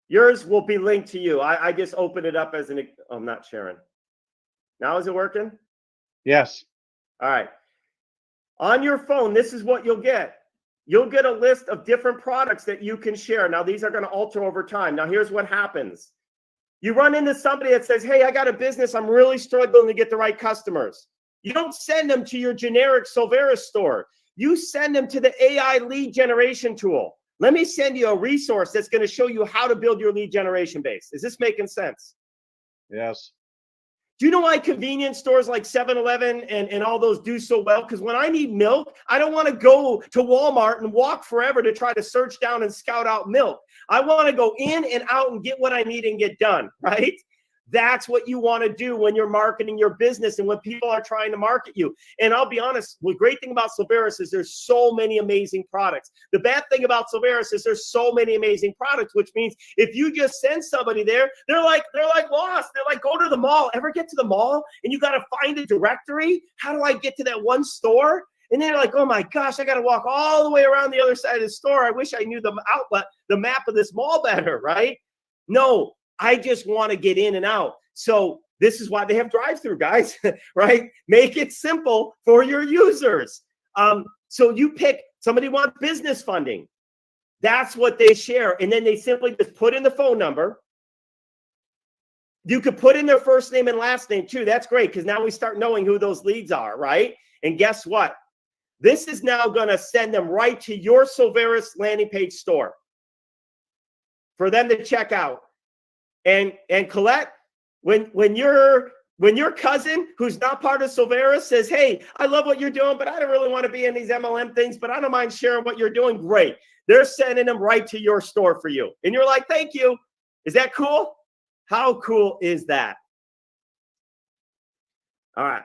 Yours will be linked to you. I just opened it up as an. Oh, I'm not sharing. Now is it working? Yes. All right. On your phone, this is what you'll get. You'll get a list of different products that you can share. Now, these are going to alter over time. Now, here's what happens. You run into somebody that says, hey, I got a business. I'm really struggling to get the right customers. You don't send them to your generic Solveres store. You send them to the AI lead generation tool. Let me send you a resource that's going to show you how to build your lead generation base. Is this making sense? Yes. Do you know why convenience stores like 7-Eleven and all those do so well? Because when I need milk, I don't want to go to Walmart and walk forever to try to search down and scout out milk. I want to go in and out and get what I need and get done, right? That's what you want to do when you're marketing your business and when people are trying to market you. And I'll be honest, the great thing about Solveres is there's so many amazing products. The bad thing about Solveres is there's so many amazing products, which means if you just send somebody there, they're like lost. They're like, go to the mall. Ever get to the mall and you got to find a directory? How do I get to that one store? And then they're like, oh my gosh, I got to walk all the way around the other side of the store. I wish I knew the map of this mall better, right? No. I just want to get in and out. So This is why they have drive-through, guys, right? Make it simple for your users. So you pick, somebody wants business funding. That's what they share. And then they simply just put in the phone number. You could put in their first name and last name too. That's great, because now we start knowing who those leads are, right? And guess what? This is now going to send them right to your Solveres landing page store for them to check out. And Colette, when your cousin who's not part of Solveres says, hey, I love what you're doing, but I don't really want to be in these MLM things, but I don't mind sharing what you're doing. Great. They're sending them right to your store for you. And you're like, thank you. Is that cool? How cool is that? All right.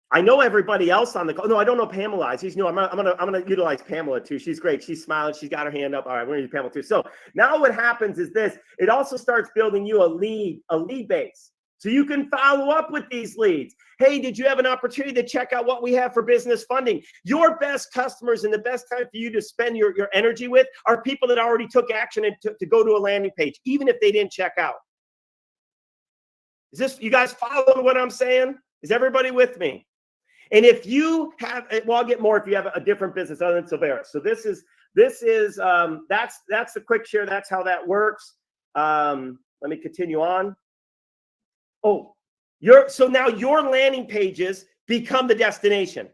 I know everybody else on the call. No, I don't know Pamela. She's new. I'm gonna utilize Pamela too. She's great. She's smiling. She's got her hand up. All right, we're gonna use Pamela too. So now what happens is this. It also starts building you a lead base. So you can follow up with these leads. Hey, did you have an opportunity to check out what we have for business funding? Your best customers and the best time for you to spend your energy with are people that already took action and to go to a landing page, even if they didn't check out. Is this, you guys following what I'm saying? Is everybody with me? And if you have, well, I'll get more if you have a different business other than Solveres. So that's the quick share. That's how that works. Let me continue on. Oh, so now your landing pages become the destination.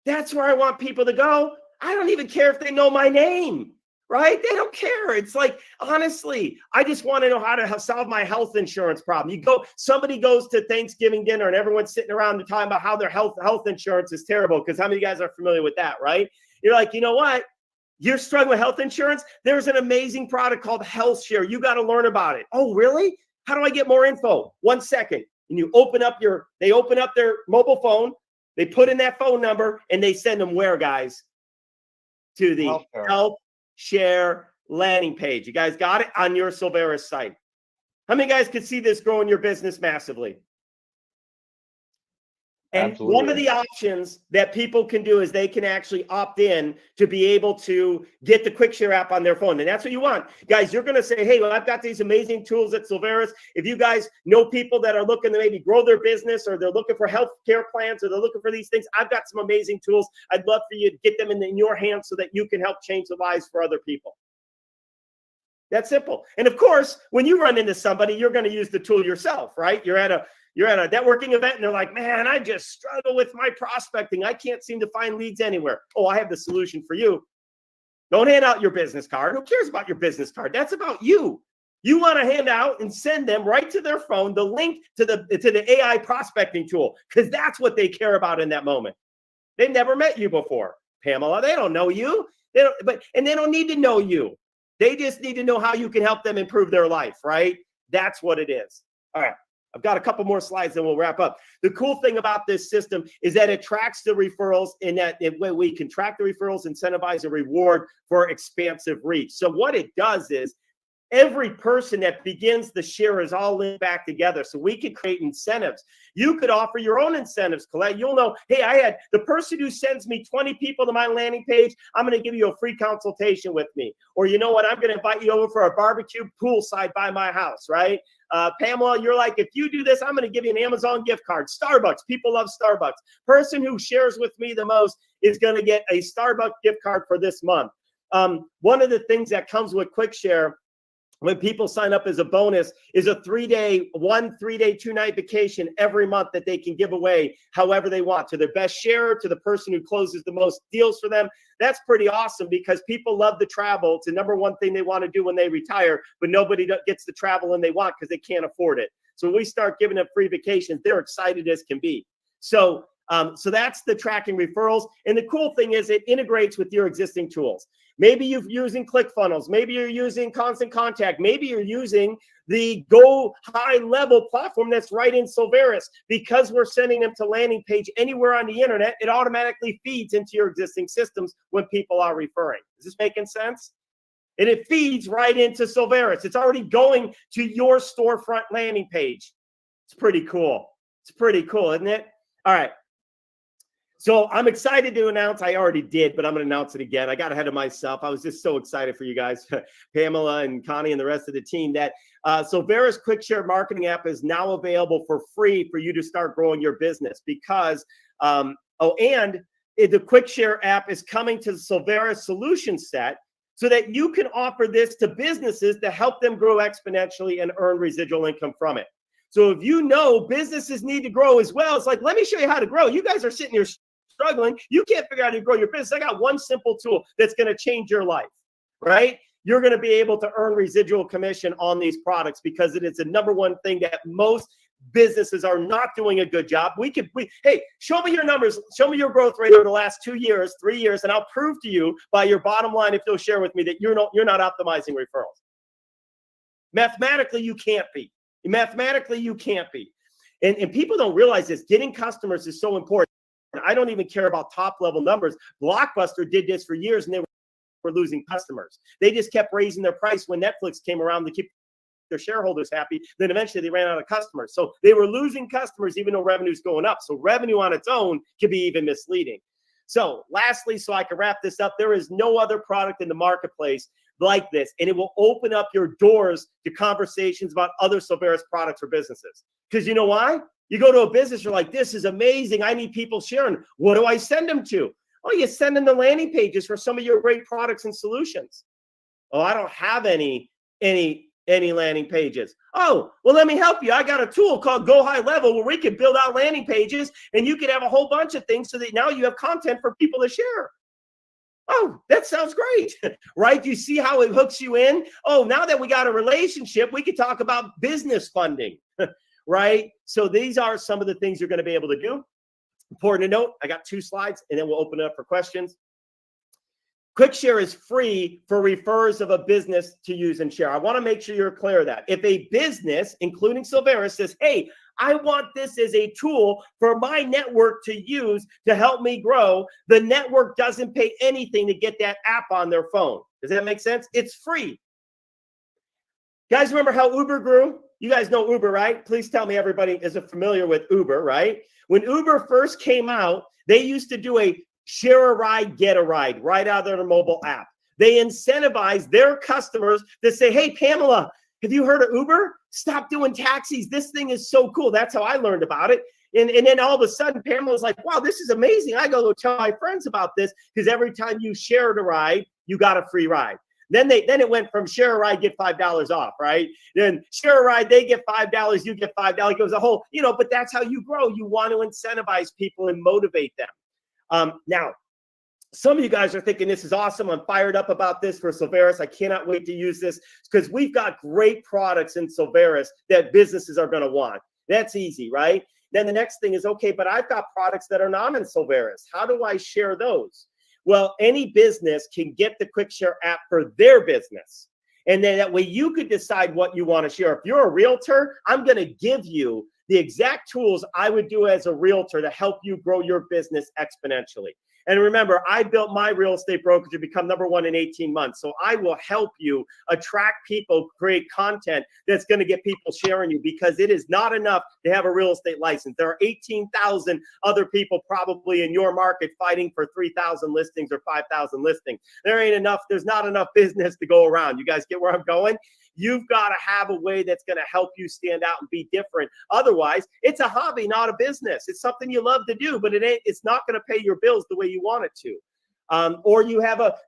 That's where I want people to go. I don't even care if they know my name, right? They don't care. It's like, honestly, I just want to know how to solve my health insurance problem. Somebody goes to Thanksgiving dinner and everyone's sitting around talking about how their health insurance is terrible, because how many of you guys are familiar with that, right? You're like, you know what? You're struggling with health insurance? There's an amazing product called Health Share. You got to learn about it. Oh, really? How do I get more info? 1 second. And they open up their mobile phone, they put in that phone number, and they send them where, guys? To the Health Share landing page. You guys got it on your Solveres site. How many guys could see this growing your business massively? And Absolutely. One of the options that people can do is they can actually opt in to be able to get the Quick Share app on their phone. And that's what you want. Guys, you're going to say, hey, well, I've got these amazing tools at Solveres. If you guys know people that are looking to maybe grow their business, or they're looking for health care plans, or they're looking for these things, I've got some amazing tools. I'd love for you to get them in your hands so that you can help change the lives for other people. That's simple. And of course, when you run into somebody, you're going to use the tool yourself, right? You're at a networking event and they're like, man, I just struggle with my prospecting. I can't seem to find leads anywhere. Oh, I have the solution for you. Don't hand out your business card. Who cares about your business card? That's about you. You want to hand out and send them right to their phone the link to the AI prospecting tool, because that's what they care about in that moment. They've never met you before, Pamela. They don't know you. They don't need to know you. They just need to know how you can help them improve their life, right? That's what it is. All right. I've got a couple more slides, then we'll wrap up. The cool thing about this system is that it tracks the referrals, in that we can track the referrals, incentivize a reward for expansive reach. So what it does is every person that begins the share is all linked back together. So we could create incentives. You could offer your own incentives, Colette. You'll know, hey, I had the person who sends me 20 people to my landing page, I'm going to give you a free consultation with me. Or you know what, I'm going to invite you over for a barbecue poolside by my house, right? Pamela, you're like, if you do this, I'm going to give you an Amazon gift card. Starbucks, people love Starbucks. Person who shares with me the most is going to get a Starbucks gift card for this month. One of the things that comes with Quick Share when people sign up as a bonus is a 3-day, 2-night vacation every month that they can give away however they want, to their best sharer, to the person who closes the most deals for them. That's pretty awesome, because people love to travel. It's the number one thing they want to do when they retire, but nobody gets the travel when they want because they can't afford it. So when we start giving them free vacations, they're excited as can be. So that's the tracking referrals. And the cool thing is it integrates with your existing tools. Maybe you're using ClickFunnels. Maybe you're using Constant Contact. Maybe you're using the Go High Level platform that's right in Solveres. Because we're sending them to landing page anywhere on the internet, it automatically feeds into your existing systems when people are referring. Is this making sense? And it feeds right into Solveres. It's already going to your storefront landing page. It's pretty cool. It's pretty cool, isn't it? All right. So I'm excited to announce, I already did, but I'm going to announce it again. I got ahead of myself. I was just so excited for you guys, Pamela and Connie and the rest of the team, that Solveres Quick Share Marketing app is now available for free for you to start growing your business because, the Quick Share app is coming to the Solveres solution set so that you can offer this to businesses to help them grow exponentially and earn residual income from it. So if you know businesses need to grow as well, it's like, let me show you how to grow. You guys are sitting here struggling. You can't figure out how to grow your business. I got one simple tool that's going to change your life, right? You're going to be able to earn residual commission on these products because it is the number one thing that most businesses are not doing a good job. Hey, show me your numbers. Show me your growth rate over the last 2 years, 3 years, and I'll prove to you by your bottom line, if you'll share with me, that you're not optimizing referrals. Mathematically, you can't be. Mathematically, you can't be. And people don't realize this. Getting customers is so important. I don't even care about top level numbers. Blockbuster did this for years and they were losing customers. They just kept raising their price when Netflix came around to keep their shareholders happy. Then eventually they ran out of customers. So they were losing customers even though revenue's going up. So revenue on its own can be even misleading. So lastly, so I can wrap this up, there is no other product in the marketplace like this, and it will open up your doors to conversations about other Solveres products for businesses. Because you know why? You go to a business, you're like, this is amazing. I need people sharing. What do I send them to? Oh, you send them the landing pages for some of your great products and solutions. Oh, I don't have any landing pages. Oh, well, let me help you. I got a tool called Go High Level where we can build out landing pages and you can have a whole bunch of things so that now you have content for people to share. Oh, that sounds great, right? You see how it hooks you in? Oh, now that we got a relationship, we could talk about business funding, right? So these are some of the things you're going to be able to do. Important to note, I got 2 slides and then we'll open it up for questions. Quick Share is free for referrers of a business to use and share. I want to make sure you're clear of that. If a business, including Solveres, says, hey, I want this as a tool for my network to use to help me grow, the network doesn't pay anything to get that app on their phone. Does that make sense? It's free. Guys, remember how Uber grew? You guys know Uber, right? Please tell me everybody is familiar with Uber, right? When Uber first came out, they used to do a share a ride, get a ride right out of their mobile app. They incentivized their customers to say, hey, Pamela, have you heard of Uber? Stop doing taxis. This thing is so cool. That's how I learned about it. And then all of a sudden, Pamela was like, wow, this is amazing. I go tell my friends about this because every time you shared a ride, you got a free ride. Then it went from share a ride, get $5 off, right? Then share a ride, they get $5, you get $5. It goes a whole, but that's how you grow. You want to incentivize people and motivate them. Now, some of you guys are thinking this is awesome. I'm fired up about this for Solveres. I cannot wait to use this because we've got great products in Solveres that businesses are going to want. That's easy, right? Then the next thing is, okay, but I've got products that are not in Solveres. How do I share those? Well, any business can get the Quick Share app for their business. And then that way you could decide what you want to share. If you're a realtor, I'm going to give you the exact tools I would do as a realtor to help you grow your business exponentially. And remember, I built my real estate brokerage to become #1 in 18 months. So I will help you attract people, create content that's going to get people sharing you, because it is not enough to have a real estate license. There are 18,000 other people probably in your market fighting for 3,000 listings or 5,000 listings. There ain't enough. There's not enough business to go around. You guys get where I'm going? You've got to have a way that's going to help you stand out and be different. Otherwise, it's a hobby, not a business. It's something you love to do, but it's not going to pay your bills the way you want it to. Or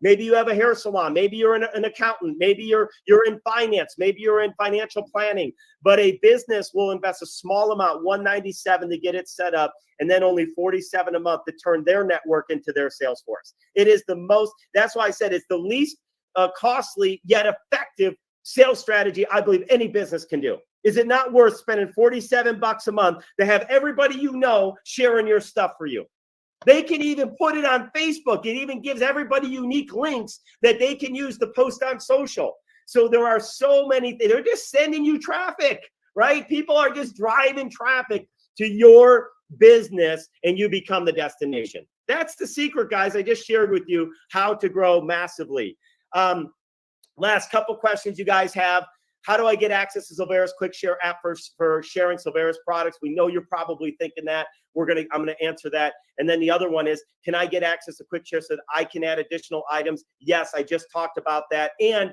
maybe you have a hair salon. Maybe you're an accountant. Maybe you're in finance. Maybe you're in financial planning. But a business will invest a small amount, $197 to get it set up, and then only $47 a month to turn their network into their sales force. It is that's why I said it's the least costly yet effective sales strategy I believe any business can do. Is it not worth spending $47 a month to have everybody you know sharing your stuff for you? They can even put it on Facebook. It even gives everybody unique links that they can use to post on social. So there are so many things. They're just sending you traffic, right? People are just driving traffic to your business and you become the destination. That's the secret, guys. I just shared with you how to grow massively. Last couple questions you guys have. How do I get access to Solveres Quick Share app for sharing Solveres products? We know you're probably thinking that. I'm going to answer that. And then the other one is, can I get access to Quick Share so that I can add additional items? Yes, I just talked about that. And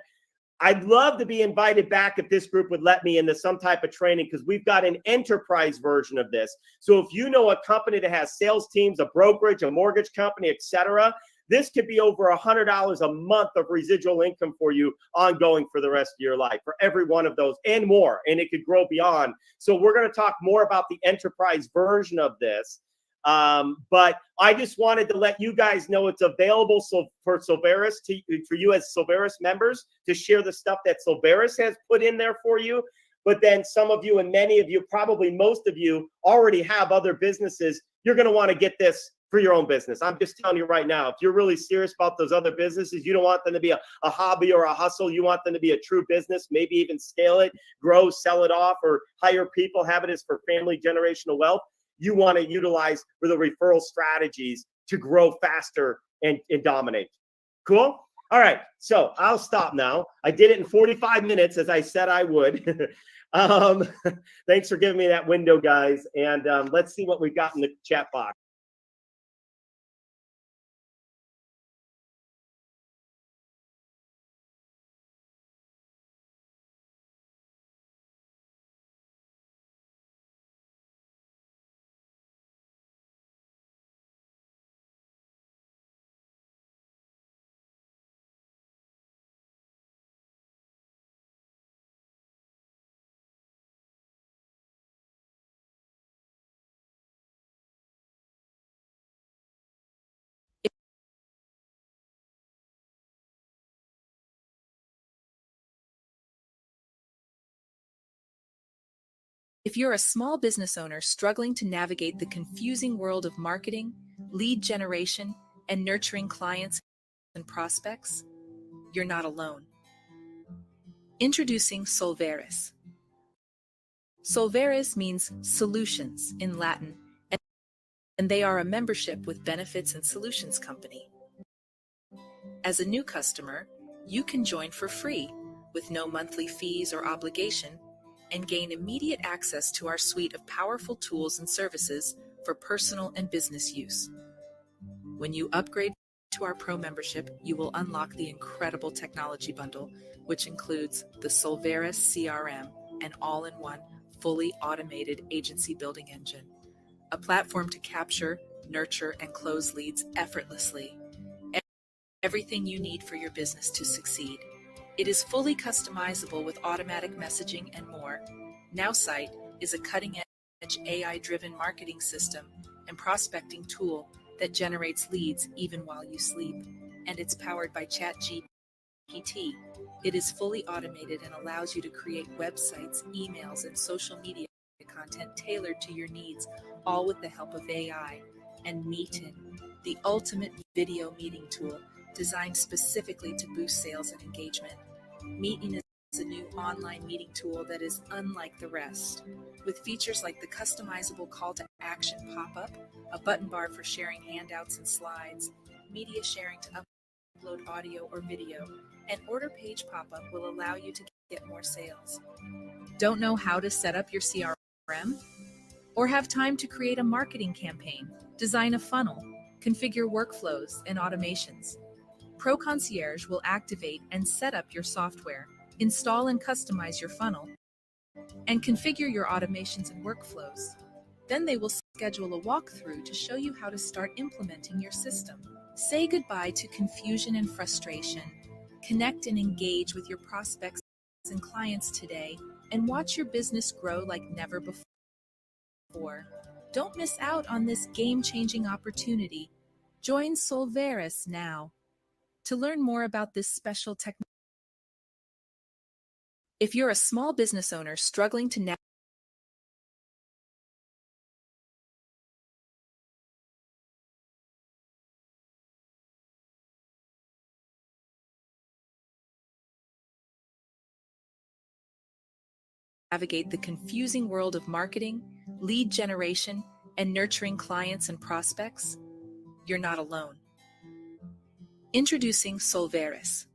I'd love to be invited back if this group would let me into some type of training, because we've got an enterprise version of this. So if you know a company that has sales teams, a brokerage, a mortgage company, etc., this could be over $100 a month of residual income for you ongoing for the rest of your life, for every one of those and more. And it could grow beyond. So we're going to talk more about the enterprise version of this. But I just wanted to let you guys know it's available for Solveres, for you as Solveres members, to share the stuff that Solveres has put in there for you. But then some of you and many of you, probably most of you, already have other businesses. You're going to want to get this for your own business. I'm just telling you right now, if you're really serious about those other businesses, you don't want them to be a hobby or a hustle. You want them to be a true business, maybe even scale it, grow, sell it off, or hire people, have it as for family generational wealth. You want to utilize for the referral strategies to grow faster and dominate. Cool? All right. So I'll stop now. I did it in 45 minutes, as I said I would. Thanks for giving me that window, guys. And let's see what we got in the chat box. If you're a small business owner struggling to navigate the confusing world of marketing, lead generation, and nurturing clients and prospects, you're not alone. Introducing Solveres. Solveres means solutions in Latin, and they are a membership with benefits and solutions company. As a new customer, you can join for free with no monthly fees or obligation and gain immediate access to our suite of powerful tools and services for personal and business use. When you upgrade to our Pro membership, you will unlock the incredible technology bundle, which includes the Solveres CRM, an all-in-one, fully automated agency building engine, a platform to capture, nurture, and close leads effortlessly. Everything you need for your business to succeed. It is fully customizable with automatic messaging and more. NowSite is a cutting-edge AI-driven marketing system and prospecting tool that generates leads even while you sleep, and it's powered by ChatGPT. It is fully automated and allows you to create websites, emails, and social media content tailored to your needs, all with the help of AI. And Meetin, the ultimate video meeting tool designed specifically to boost sales and engagement. Meetin is a new online meeting tool that is unlike the rest, with features like the customizable call to action pop-up, a button bar for sharing handouts and slides, media sharing to upload audio or video, and order page pop-up will allow you to get more sales. Don't know how to set up your CRM? Or have time to create a marketing campaign, design a funnel, configure workflows and automations? Pro Concierge will activate and set up your software, install and customize your funnel, and configure your automations and workflows. Then they will schedule a walkthrough to show you how to start implementing your system. Say goodbye to confusion and frustration. Connect and engage with your prospects and clients today, and watch your business grow like never before. Don't miss out on this game-changing opportunity. Join Solveres now. To learn more about this special technology, if you're a small business owner struggling to navigate the confusing world of marketing, lead generation, and nurturing clients and prospects, you're not alone. Introducing Solveres.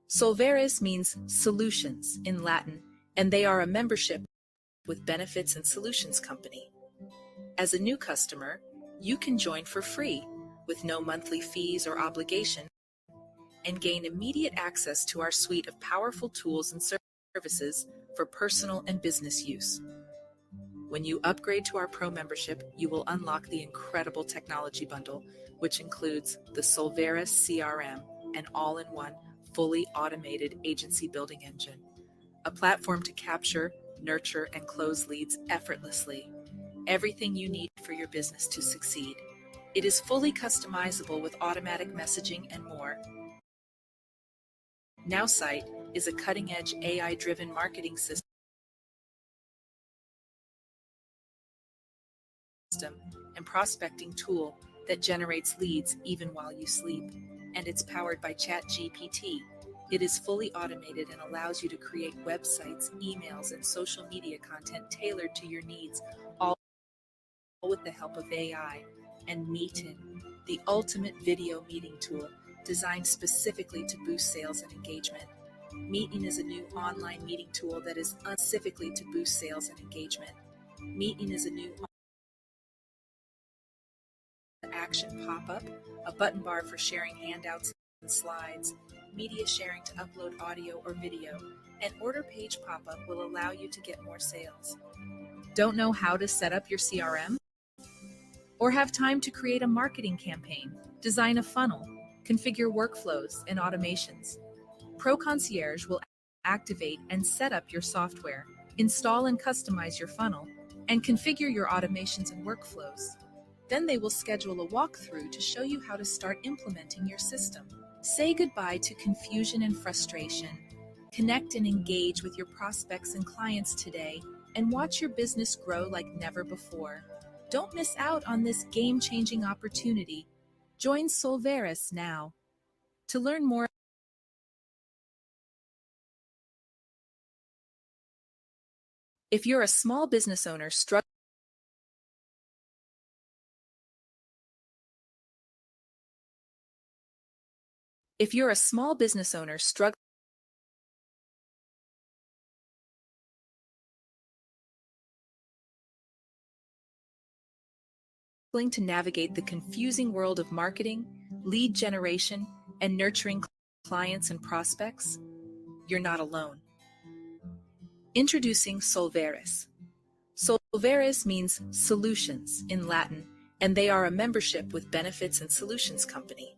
Solveres means solutions in Latin, and they are a membership with benefits and solutions company. As a new customer, you can join for free with no monthly fees or obligation and gain immediate access to our suite of powerful tools and services for personal and business use. When you upgrade to our Pro membership, you will unlock the incredible technology bundle, which includes the Solveres CRM, an all-in-one, fully automated agency building engine, a platform to capture, nurture, and close leads effortlessly. Everything you need for your business to succeed. It is fully customizable with automatic messaging and more. NowSite is a cutting-edge AI-driven marketing system and prospecting tool that generates leads even while you sleep, and it's powered by ChatGPT. It is fully automated and allows you to create websites, emails, and social media content tailored to your needs, all with the help of AI. And Meetin, the ultimate video meeting tool designed specifically to boost sales and engagement. Meetin is a new online meeting tool that is specifically to boost sales and engagement. Meetin is a new action pop-up, a button bar for sharing handouts and slides, media sharing to upload audio or video, and order page pop-up will allow you to get more sales. Don't know how to set up your CRM? Or have time to create a marketing campaign, design a funnel, configure workflows and automations? Pro Concierge will activate and set up your software, install and customize your funnel, and configure your automations and workflows. Then they will schedule a walkthrough to show you how to start implementing your system. Say goodbye to confusion and frustration. Connect and engage with your prospects and clients today and watch your business grow like never before. Don't miss out on this game-changing opportunity. Join Solveres now. To learn more, if you're a small business owner struggling to navigate the confusing world of marketing, lead generation, and nurturing clients and prospects, you're not alone. Introducing Solveres. Solveres means solutions in Latin, and they are a membership with benefits and solutions company.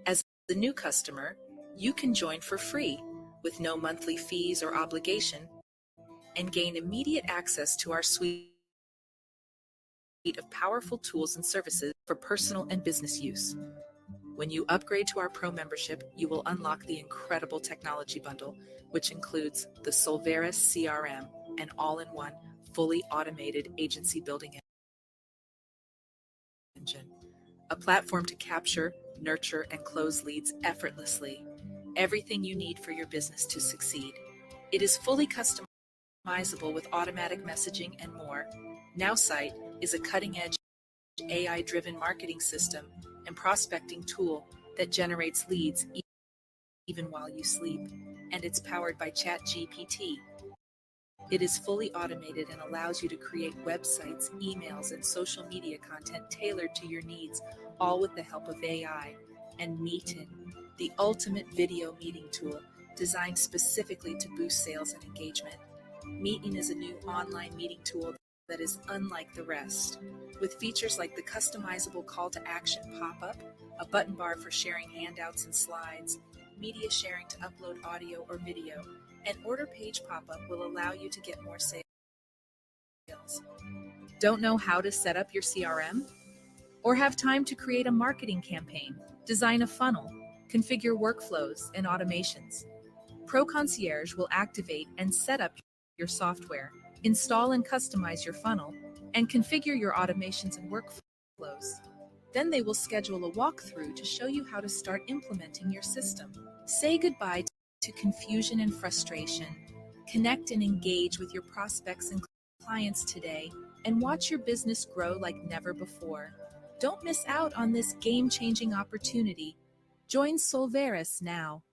As a new customer, you can join for free with no monthly fees or obligation and gain immediate access to our suite of powerful tools and services for personal and business use. When you upgrade to our Pro membership, you will unlock the incredible technology bundle, which includes the Solveres CRM, an all-in-one, fully automated agency building engine, a platform to capture, nurture, and close leads effortlessly. Everything you need for your business to succeed. It is fully customizable with automatic messaging and more. NowSite is a cutting-edge AI-driven marketing system and prospecting tool that generates leads even while you sleep, and it's powered by ChatGPT. It is fully automated and allows you to create websites, emails, and social media content tailored to your needs, all with the help of AI. And Meetin, the ultimate video meeting tool designed specifically to boost sales and engagement. Meetin is a new online meeting tool that is unlike the rest, with features like the customizable call to action pop-up, a button bar for sharing handouts and slides, media sharing to upload audio or video, and order page pop-up will allow you to get more sales. Don't know how to set up your CRM? Or have time to create a marketing campaign, design a funnel, configure workflows and automations? Pro Concierge will activate and set up your software, install and customize your funnel, and configure your automations and workflows. Then they will schedule a walkthrough to show you how to start implementing your system. Say goodbye to confusion and frustration. Connect and engage with your prospects and clients today and watch your business grow like never before. Don't miss out on this game-changing opportunity. Join Solveres now.